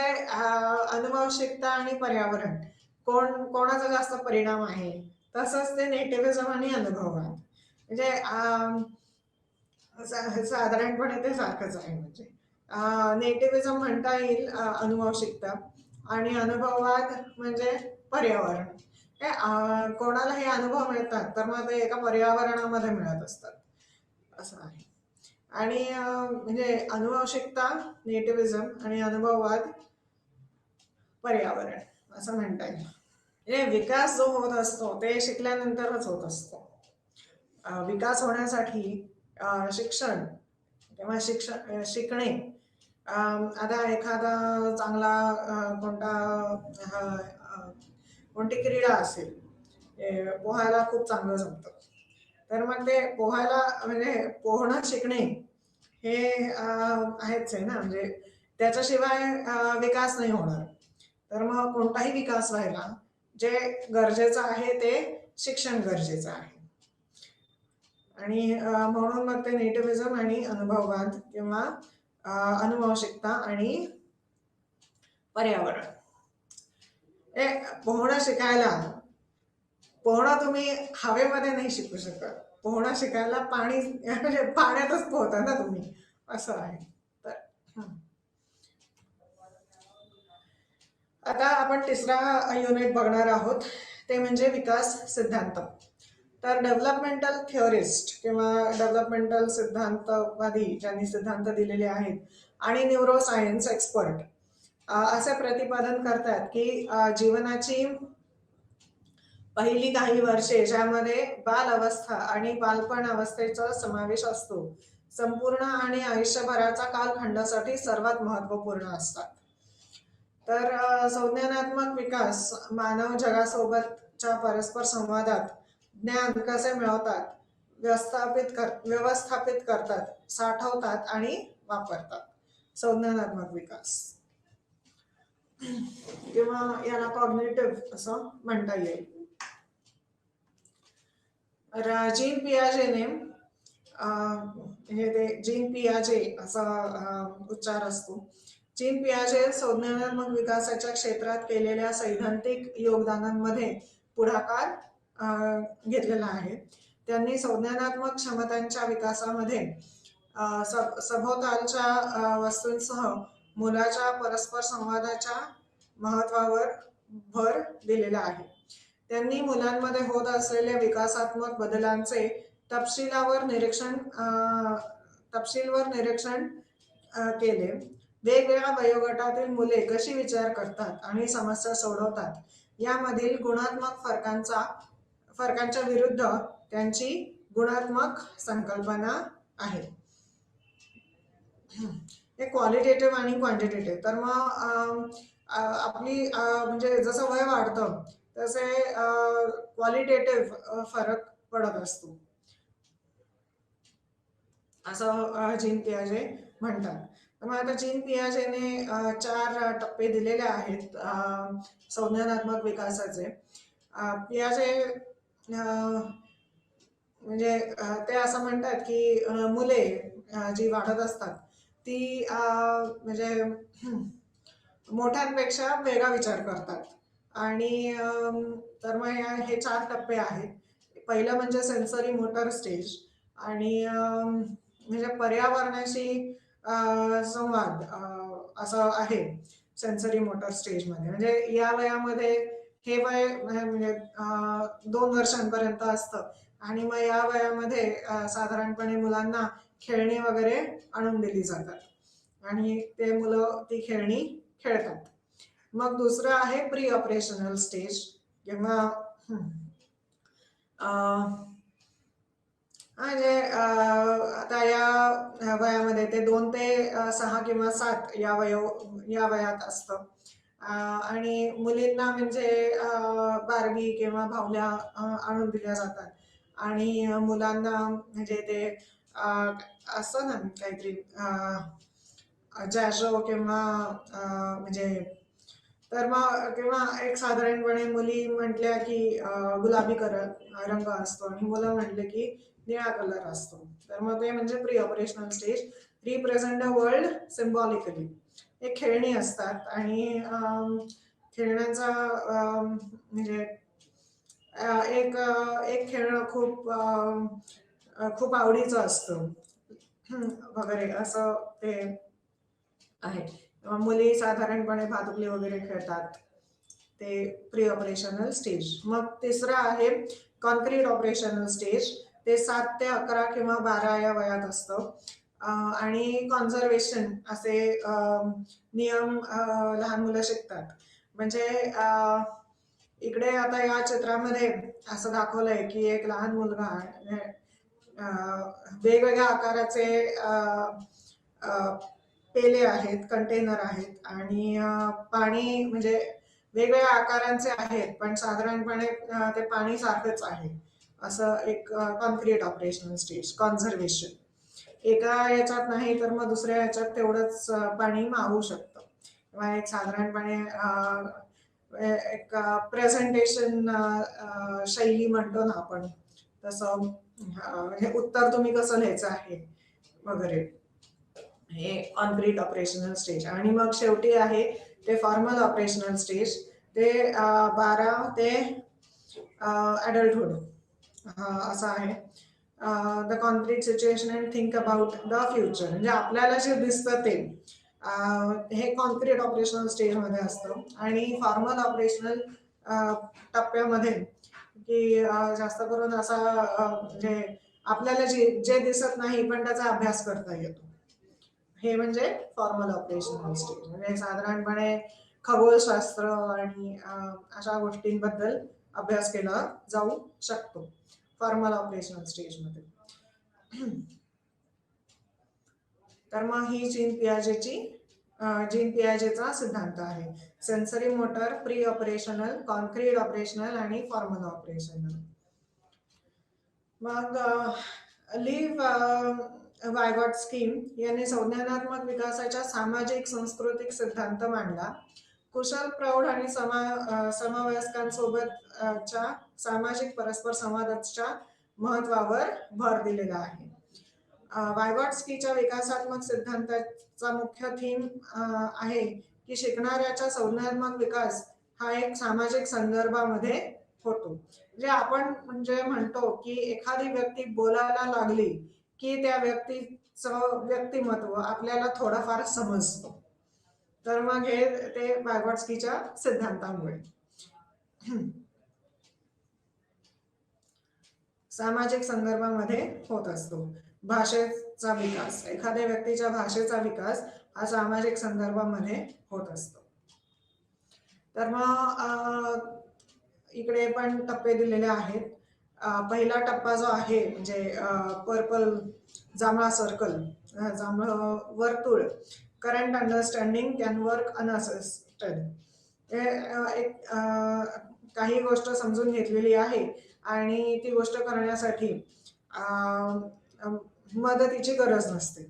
अनुवांशिकता आणि पर्यावरण कोणाचा जास्त परिणाम आहे, तसंच ते नेटिव्हिझम आणि अनुभववाद म्हणजे साधारणपणे ते सारखंच आहे. म्हणजे नेटिव्हिझम म्हणता येईल अनुवांशिकता, आणि अनुभववाद म्हणजे पर्यावरण. कोणाला हे अनुभव मिळतात तर मग ते एका पर्यावरणामध्ये मिळत असतात असं आहे. आणि म्हणजे अनुवांशिकता नेटिव्हिझम आणि अनुभववाद पर्यावरण असं म्हणता येईल. म्हणजे विकास जो होत असतो ते शिकल्यानंतरच होत असतो. विकास होण्यासाठी शिक्षण किंवा शिकणे, आता एखादा चांगला कोणती क्रीडा असेल, पोहायला खूप चांगलं जमतं, तर मग ते पोहायला म्हणजे पोहणं शिकणे हे आहेच आहे ना, म्हणजे त्याच्याशिवाय विकास नाही होणार. तर मग कोणताही विकास व्हायला जे गरजेचं आहे ते शिक्षण गरजेचं आहे. आणि म्हणून मग ते नेटिव्हिझम आणि अनुभववाद किंवा अनुवांशिकता आणि पर्यावरण. पोहणं शिकायला, पोहणं तुम्ही हवेमध्ये नाही शिकू शकत. पोहणं शिकायला म्हणजे पाण्यातच पोहता ना तुम्ही, असं आहे. तर आता आपण तिसरा युनिट बघणार आहोत, ते म्हणजे विकास सिद्धांत. तर डेव्हलपमेंटल थिअरिस्ट किंवा डेव्हलपमेंटल सिद्धांतवादी ज्यांनी सिद्धांत दिलेले आहेत आणि न्यूरोसायन्स एक्सपर्ट असे प्रतिपादन करतात की जीवनाची पहिली काही वर्षे ज्यामध्ये बाल अवस्था आणि बालपण अवस्थेचा समावेश असतो, संपूर्ण आणि आयुष्यभराचा कालखंडासाठी सर्वात महत्वपूर्ण असतात. तर संज्ञानात्मक विकास मानव जगासोबतच्या परस्पर संवादात ज्ञान कसे मिळवतात, व्यवस्थापित करतात, साठवतात आणि वापरतात. संज्ञानात्मक विकास. किंवा याला कॉग्निटिव्ह असं म्हणता येईल. जीन पियाजेने हे ते जीन पियाजे असा उच्चार असतो. जीन पियाजे संज्ञानात्मक विकासाच्या क्षेत्रात केलेल्या सैद्धांतिक योगदानांमध्ये पुढाकार घेतलेला आहे. त्यांनी संज्ञानात्मक क्षमतांच्या विकासामध्ये सभोवतालच्या वस्तूंसह मुलाच्या परस्पर संवादाच्या महत्वावर भर दिलेला आहे. त्यांनी मुलांमध्ये होत असलेल्या विकासात्मक बदलांचे तपशीलवार निरीक्षण केले. वेगवेगळ्या वयोगटातील मुले कशी विचार करतात आणि समस्या सोडवतात यामधील गुणात्मक फरकांच्या विरुद्ध त्यांची गुणात्मक संकल्पना आहे. हे क्वालिटेटिव्ह आणि क्वांटिटेटिव्ह. तर मग आपली म्हणजे जसं वय वाढतं तसे क्वालिटेटिव्ह फरक पडत असतो असं जीन पियाजे म्हणतात. तर मग आता जीन पियाजेने 4 टप्पे दिलेले आहेत संज्ञानात्मक विकासाचे. पियाजे म्हणजे ते असं म्हणतात की मुले जी वाढत असतात ती म्हणजे मोठ्यांपेक्षा वेगळा विचार करतात. आणि तर मग हे 4 टप्पे आहेत. पहिलं म्हणजे सेन्सरी मोटर स्टेज आणि म्हणजे पर्यावरणाशी संवाद असं आहे सेन्सरी मोटर स्टेजमध्ये. म्हणजे या वयामध्ये हे वय म्हणजे 2 वर्षांपर्यंत असतं आणि मग या वयामध्ये साधारणपणे मुलांना खेळणी वगैरे आणून दिली जातात आणि ते मुलं ती खेळणी खेळतात. मग दुसरं आहे प्री ऑपरेशनल स्टेज किंवा म्हणजे आता या वयामध्ये ते 2 ते 6 किंवा 7 या वयात असतं. आणि मुलींना म्हणजे बार्बी किंवा बाहुल्या आणून दिल्या जातात आणि मुलांना म्हणजे ते असं ना काहीतरी जॅझो किंवा म्हणजे तर मग किंवा एक साधारणपणे मुली म्हटल्या की गुलाबी रंग असतो आणि मुलं म्हटले की निळा कलर असतो. तर मग ते म्हणजे pre operational stage. Represent the world symbolically. हे खेळणी असतात आणि खेळण्याचा म्हणजे एक खेळणं खूप आवडीचं असतं वगैरे असं ते आहे. मुली साधारणपणे भातुकली वगैरे खेळतात. ते प्री ऑपरेशनल स्टेज. मग तिसरं आहे कॉन्क्रीट ऑपरेशनल स्टेज. ते 7 ते 11 किंवा 12 या वयात असतं आणि कॉन्झर्वेशन असे नियम लहान मुलं शिकतात. म्हणजे इकडे आता या चित्रामध्ये असं दाखवलंय की एक लहान मुलगा वेगवेगळ्या आकाराचे पेले आहेत, कंटेनर आहेत आणि पाणी म्हणजे वेगवेगळ्या आकारांचे आहेत पण साधारणपणे ते पाणी सारखंच आहे असं एक कॉन्क्रीट ऑपरेशनल स्टेज. कॉन्झर्वेशन एका याच्यात नाही तर मग दुसऱ्या याच्यात तेवढंच पाणी मावू शकतं किंवा एक साधारणपणे एक प्रेझेंटेशन शैली म्हणतो ना आपण तसं हे उत्तर तुम्ही कसं लिहायचं आहे वगैरे. हे कॉन्क्रीट ऑपरेशनल स्टेज. आणि मग शेवटी आहे ते फॉर्मल ऑपरेशनल स्टेज. ते 12 ते अडल्टहुड असं आहे. The concrete situation and think about the future. म्हणजे आपल्याला जे दिसतं ते हे कॉन्क्रीट ऑपरेशनल स्टेजमध्ये असतं. आणि फॉर्मल ऑपरेशनल टप्प्यामध्ये की जास्त करून असा म्हणजे आपल्याला जे दिसत नाही पण त्याचा अभ्यास करता येतो. हे म्हणजे फॉर्मल ऑपरेशनल स्टेज. म्हणजे साधारणपणे खगोलशास्त्र आणि अशा गोष्टींबद्दल अभ्यास केला जाऊ शकतो फॉर्मल ऑपरेशनल स्टेजमध्ये. तर मग ही जीन पियाजेचा सिद्धांत आहे. Sensory motor, pre operational, concrete operational आणि फॉर्मल ऑपरेशनल. मग लिव्ह वायगॉट्स्की यांनी संज्ञानात्मक विकासाच्या सामाजिक सांस्कृतिक सिद्धांत मांडला. कुशल प्रौढ आणि समवयस्कांसोबतच्या सामाजिक परस्पर संवादाच्या महत्वावर भर दिलेला आहे. वायगॉट्स्कीच्या विकासात्मक सिद्धांताचा मुख्य थीम आहे की शिकणाऱ्याचा संज्ञानात्मक विकास हा एक सामाजिक संदर्भामध्ये होतो. म्हणजे आपण म्हणजे म्हणतो की एखादी व्यक्ती बोलायला लागली की त्या व्यक्तीचं व्यक्तिमत्व आपल्याला थोडंफार समजतं. तर मग हे ते वायगॉट्स्कीच्या सिद्धांतामुळे सामाजिक संदर्भामध्ये होत असतो. भाषेचा विकास, एखाद्या व्यक्तीच्या भाषेचा विकास हा सामाजिक संदर्भामध्ये होत असतो. तर मग इकडे पण टप्पे दिलेले आहेत. पहिला टप्पा जो आहे म्हणजे पर्पल जांभळा सर्कल, जांभळं वर्तुळ, current understanding can work unassisted. एक काही गोष्ट समजून घेतलेली आहे आणि ती गोष्ट करण्यासाठी मदतीची गरज नसते.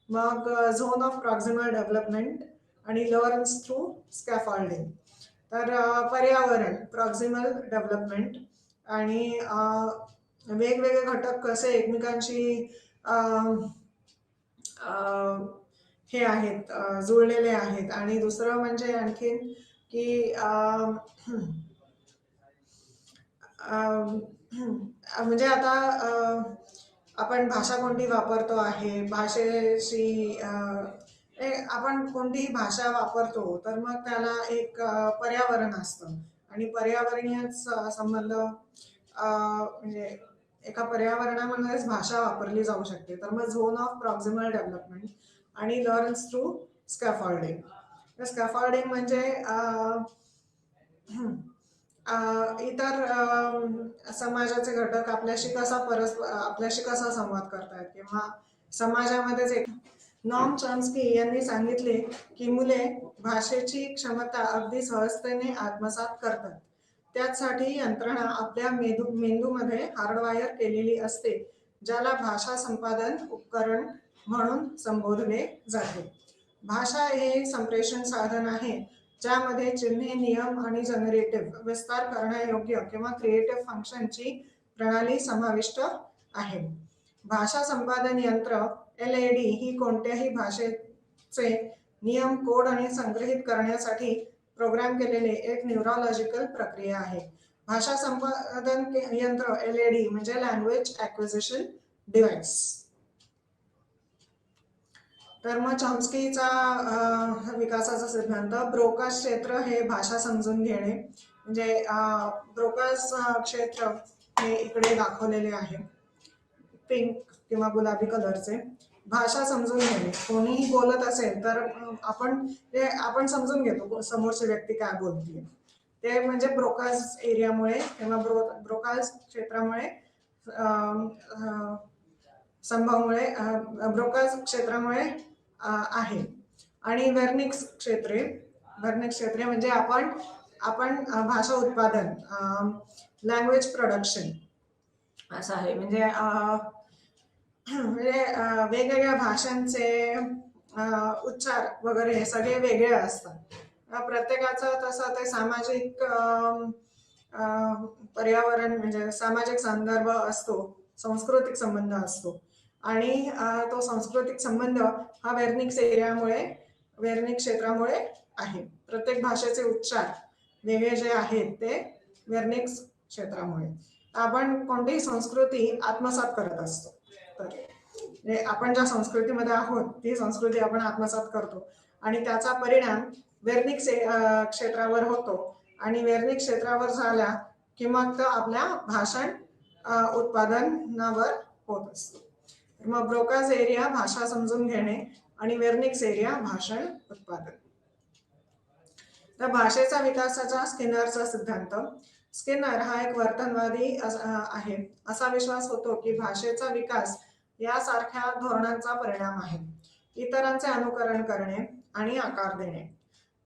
मग झोन ऑफ प्रॉक्सिमल डेव्हलपमेंट आणि लर्न्स थ्रू स्कॅफोल्डिंग. तर पर्यावरण, प्रॉक्सिमल डेव्हलपमेंट आणि वेगवेगळे घटक कसे एकमेकांशी हे आहेत, जुळलेले आहेत. आणि दुसरं म्हणजे आणखीन की म्हणजे आता आपण भाषा कोणती वापरतो आहे, भाषेशी आपण कोणतीही भाषा वापरतो तर मग त्याला एक पर्यावरण असतं आणि पर्यावरणीय संबंध म्हणजे एका पर्यावरणामध्येच भाषा वापरली जाऊ शकते. तर मग झोन ऑफ प्रॉक्सिमल डेव्हलपमेंट आणि लर्न्स थ्रू स्कॅफोल्डिंग. स्कॅफोल्डिंग म्हणजे इतर समाजाचे घटक आपल्याशी कसा संवाद करतायत किंवा समाजामध्येच एक. नॉम चॉम्स्की यांनी सांगितले की मुले भाषेची क्षमता अगदी सहजतेने आत्मसात करतात. त्यासाठी यंत्रणा आपल्या मेंदूमध्ये हार्डवायर केलेली असते, ज्याला भाषा संपादन उपकरण म्हणून संबोधले जाते. भाषा हे संप्रेषण साधन आहे ज्यामध्ये चिन्हे, नियम आणि जनरेटिव्ह विस्तार करण्यायोग्य किंवा क्रिएटिव्ह फंक्शनची प्रणाली समाविष्ट आहे. भाषा संपादन यंत्र LAD ही कोणत्याही भाषेचे नियम, कोड आणि संग्रहित करण्यासाठी प्रोग्राम केलेले एक न्यूरोलॉजिकल प्रक्रिया आहे. भाषा संपादन यंत्र LAD म्हणजे लँग्वेज ॲक्विजिशन डिव्हाइस. तर मग चॉम्स्कीचा विकासाचा सिद्धांत, ब्रोकास क्षेत्र हे भाषा समजून घेणे. म्हणजे ब्रोकास क्षेत्र हे इकडे दाखवलेले आहे पिंक किंवा गुलाबी कलरचे. भाषा समजून घेणे, कोणीही बोलत असेल तर आपण समजून घेतो समोरची व्यक्ती काय बोलते. ते म्हणजे ब्रोकास एरियामुळे किंवा ब्रोकास क्षेत्रामुळे संभामुळे ब्रोकास क्षेत्रामुळे आहे. आणि व्हर्निक्स क्षेत्रे म्हणजे आपण भाषा उत्पादन, लँग्वेज प्रोडक्शन असं आहे. म्हणजे वेगवेगळ्या भाषांचे उच्चार वगैरे हे सगळे वेगळे असतात. प्रत्येकाचं तसं ते सामाजिक पर्यावरण म्हणजे सामाजिक संदर्भ असतो, सांस्कृतिक संबंध असतो आणि तो सांस्कृतिक संबंध हा व्हर्निक क्षेत्रामुळे आहे. प्रत्येक भाषेचे उच्चार वेगळे जे आहेत ते व्हर्निक क्षेत्रामुळे. आपण कोणतीही संस्कृती आत्मसात करत असतो. तर आपण ज्या संस्कृतीमध्ये आहोत ती संस्कृती आपण आत्मसात करतो आणि त्याचा परिणाम व्हर्निक क्षेत्रावर होतो आणि व्हर्निक क्षेत्रावर झाला की मग तो आपल्या भाषण उत्पादनावर होत असतो. मग ब्रोकास एरिया भाषा समजून घेणे आणि व्हर्निक्स एरिया भाषण उत्पादन. तर भाषेचा विकासाचा स्किनरचा सिद्धांत. स्किनर हा एक वर्तनवादी आहे. असा विश्वास होतो की भाषेचा विकास यासारख्या धोरणांचा परिणाम आहे: इतरांचे अनुकरण करणे आणि आकार देणे,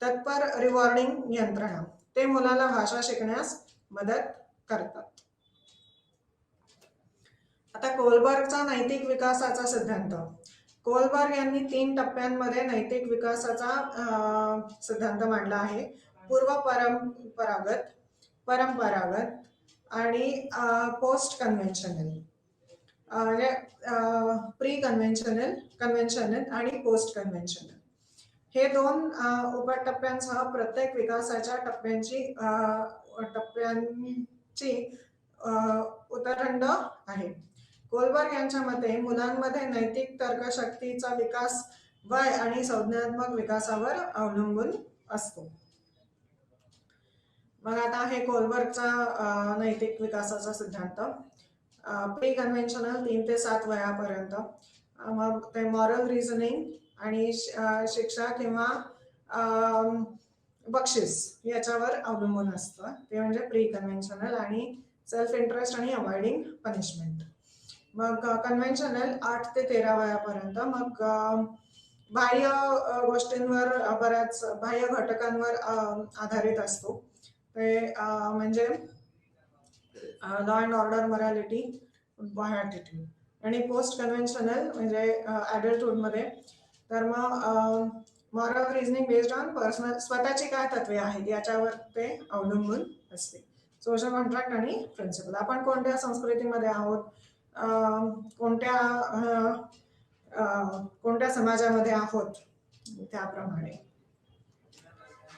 तत्पर रिवॉर्डिंग यंत्रणा. ते मुलाला भाषा शिकण्यास मदत करतात. आता कोलबर्गचा नैतिक विकासाचा सिद्धांत. कोलबर्ग यांनी 3 टप्प्यांमध्ये नैतिक विकासाचा सिद्धांत मांडला आहे. पूर्व परंपरागत, परंपरागत आणि पोस्ट कन्व्हेन्शनल, म्हणजे प्री कन्व्हेन्शनल, कन्व्हेन्शनल आणि पोस्ट कन्व्हेन्शनल हे 2 उपटप्प्यांसह प्रत्येक विकासाच्या टप्प्यांची उतरंड आहे. कोलबर्ग यांच्या मते मुलांमध्ये नैतिक तर्कशक्तीचा विकास वय आणि संज्ञानात्मक विकासावर अवलंबून असतो. मग आता आहे कोलबर्गचा नैतिक विकासाचा सिद्धांत. प्री कन्व्हेन्शनल 3 ते 7 वयापर्यंत, मग ते मॉरल रिझनिंग आणि शिक्षा किंवा बक्षीस याच्यावर अवलंबून असतं. ते म्हणजे प्री कन्व्हेन्शनल आणि सेल्फ इंटरेस्ट आणि अवॉइडिंग पनिशमेंट. मग कन्व्हेन्शनल 8 ते 13 वयापर्यंत, मग बाह्य गोष्टींवर, बऱ्याच बाह्य घटकांवर आधारित असतो. ते म्हणजे law and order, morality, attitude. आणि पोस्ट कन्व्हेन्शनल म्हणजे ॲडल्टहूडमध्ये, तर मग moral reasoning based on personal, स्वतःची काय तत्वे आहेत याच्यावर ते अवलंबून असते. सोशल कॉन्ट्रॅक्ट आणि प्रिन्सिपल, आपण कोणत्या संस्कृतीमध्ये आहोत, कोणत्या समाजामध्ये आहोत त्याप्रमाणे.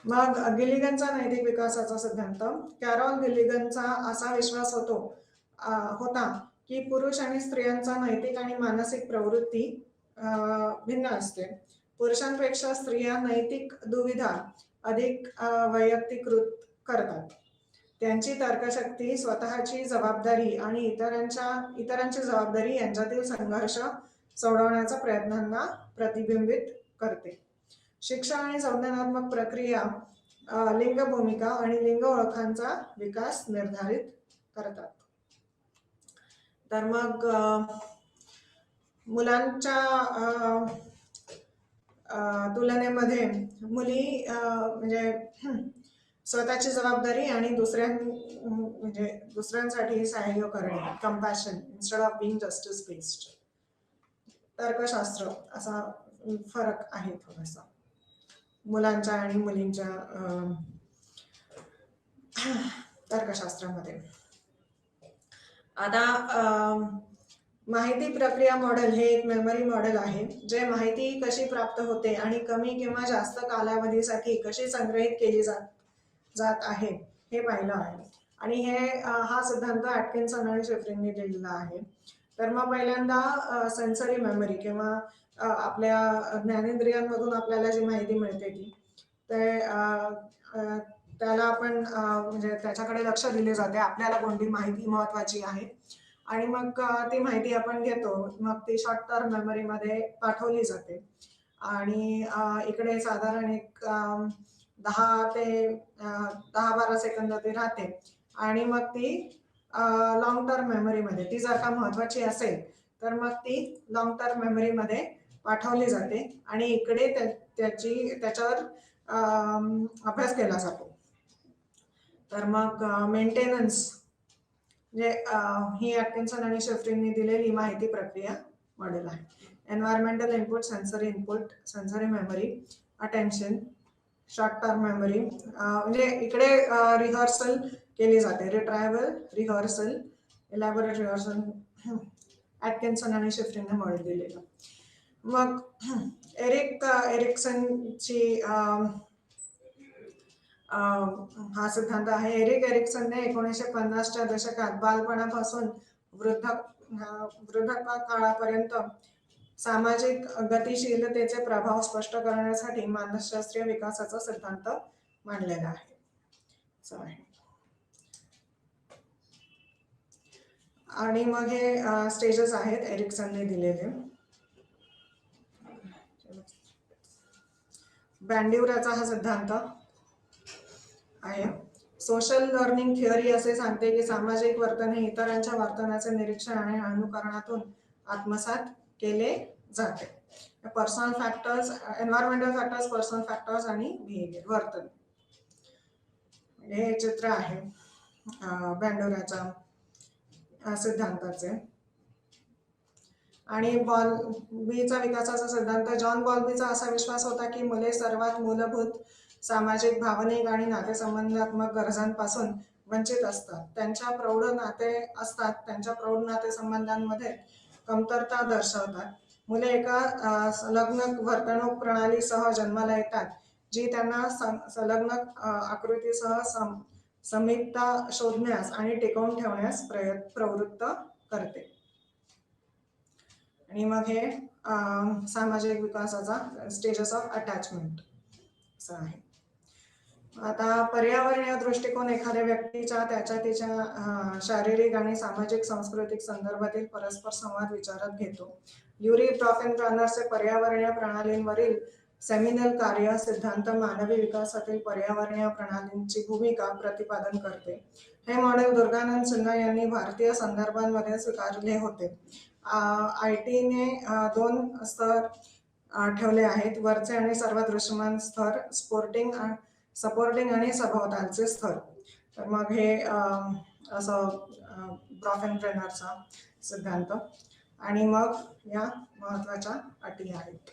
मग गिलिगनचा नैतिक विकासाचा सिद्धांत. कॅरॉल गिलिगनचा असा विश्वास होता की पुरुष आणि स्त्रियांचा नैतिक आणि मानसिक प्रवृत्ती भिन्न असते. पुरुषांपेक्षा स्त्रिया नैतिक दुविधा अधिक वैयक्तिकृत करतात. त्यांची तर्कशक्ती, स्वतःची जबाबदारी आणि इतरांची जबाबदारी यांच्यातील संघर्ष सोडवण्याच्या प्रयत्नांना प्रतिबिंबित करते. शिक्षा आणि संज्ञानात्मक प्रक्रिया लिंग भूमिका आणि लिंग ओळखांचा विकास निर्धारित करतात. तर मग मुलांच्या तुलनेमध्ये मुली म्हणजे स्वतःची जबाबदारी आणि दुसऱ्यांसाठी सहाय्य करणे, compassion instead of being justice based. तर्कशास्त्र असा फरक आहे थोडासा मुलांच्या आणि मुलींच्या तर्कशास्त्रामध्ये. आता माहिती प्रक्रिया मॉडेल हे एक मेमरी मॉडेल आहे, जे माहिती कशी प्राप्त होते आणि कमी किंवा जास्त कालावधीसाठी कशी संग्रहित केली जात आहे हे पाहिलं आहे. आणि हा सिद्धांत ॲटकिन्सन आणि शिफ्रिनने दिलेला आहे. तर मग पहिल्यांदा सेन्सरी मेमरी किंवा आपल्या ज्ञानेंद्रियांमधून आपल्याला जी माहिती मिळते ती त्याला आपण म्हणजे त्याच्याकडे लक्ष दिले जाते, आपल्याला कोणती माहिती महत्वाची आहे आणि मग ती माहिती आपण घेतो. मग ती शॉर्ट टर्म मेमरीमध्ये पाठवली जाते आणि इकडे साधारण एक 10-12 सेकंद ती राहते आणि मग ती लॉंग टर्म मेमरीमध्ये, ती जर का महत्वाची असेल तर मग ती लॉंग टर्म मेमरीमध्ये पाठवली जाते आणि इकडे त्याच्यावर अभ्यास केला जातो. तर मग मेंटेनन्स म्हणजे ही ॲटकिन्सन आणि शिफ्रिनने दिलेली माहिती प्रक्रिया मॉडेल आहे. Environmental input, sensory input, sensory memory, attention, short term memory, म्हणजे इकडे रिहर्सल केली जाते, रिट्रायवल, रिहर्सल, इलॅबोरेट रिहर्सल. ॲटकिन्सन आणि शिफ्रिनने मॉडेल दिलेलं. मग एरिक्सनची हा सिद्धांत आहे. एरिक्सनने 1950च्या दशकात बालपणापासून वृद्धापकाळापर्यंत सामाजिक गतिशीलतेचे प्रभाव स्पष्ट करण्यासाठी मानसशास्त्रीय विकासाचा सिद्धांत मांडलेला आहे. आणि मग हे स्टेजेस आहेत एरिक्सनने दिलेले. बँड्युराचा हा सिद्धांत आहे. सोशल लर्निंग थिअरी असे सांगते की सामाजिक वर्तन हे इतरांच्या वर्तनाचे निरीक्षण आणि अनुकरणातून आत्मसात केले जाते. Personal factors, environmental factors, personal factors आणि बिहेवियर, वर्तन. हे चित्र आहे बँड्युराच्या सिद्धांताचे. आणि बॉल्बीचा विकासाचा सिद्धांत. जॉन बॉल्बीचा असा विश्वास होता की मुले सर्वात मूलभूत सामाजिक, भावनिक आणि नातेसंबंधात्मक गरजांपासून वंचित असतात. त्यांच्या प्रौढ नातेसंबंधांमध्ये कमतरता दर्शवतात. मुले एका संलग्न वर्तणूक प्रणालीसह जन्माला येतात, जी त्यांना संलग्न आकृतीसह समीपता शोधण्यास आणि टिकवून ठेवण्यास प्रवृत्त करते. आणि मग हे सामाजिक विकासाचा स्टेजेस ऑफ अटॅचमेंट असं आहे. आता पर्यावरणीय दृष्टिकोन एखाद्या व्यक्तीच्या तिच्या शारीरिक आणि सामाजिक सांस्कृतिक संदर्भातील परस्पर संवाद विचारात घेतो. युरी प्रॉफेनरचे पर्यावरणीय प्रणालींवरील सेमिनल कार्य सिद्धांत मानवी विकासातील पर्यावरणीय प्रणालींची भूमिका प्रतिपादन करते. हे मॉडेल दुर्गानंद सिन्हा यांनी भारतीय संदर्भांमध्ये स्वीकारले होते. IT ने 2 स्तर ठेवले आहेत: वरचे आणि सर्वात दृश्यमान स्तर, सपोर्टिंग आणि सभोवतालचे स्तर. तर मग हे असं प्रॉफेनरचा सिद्धांत. आणि मग या महत्वाच्या अटी आहेत.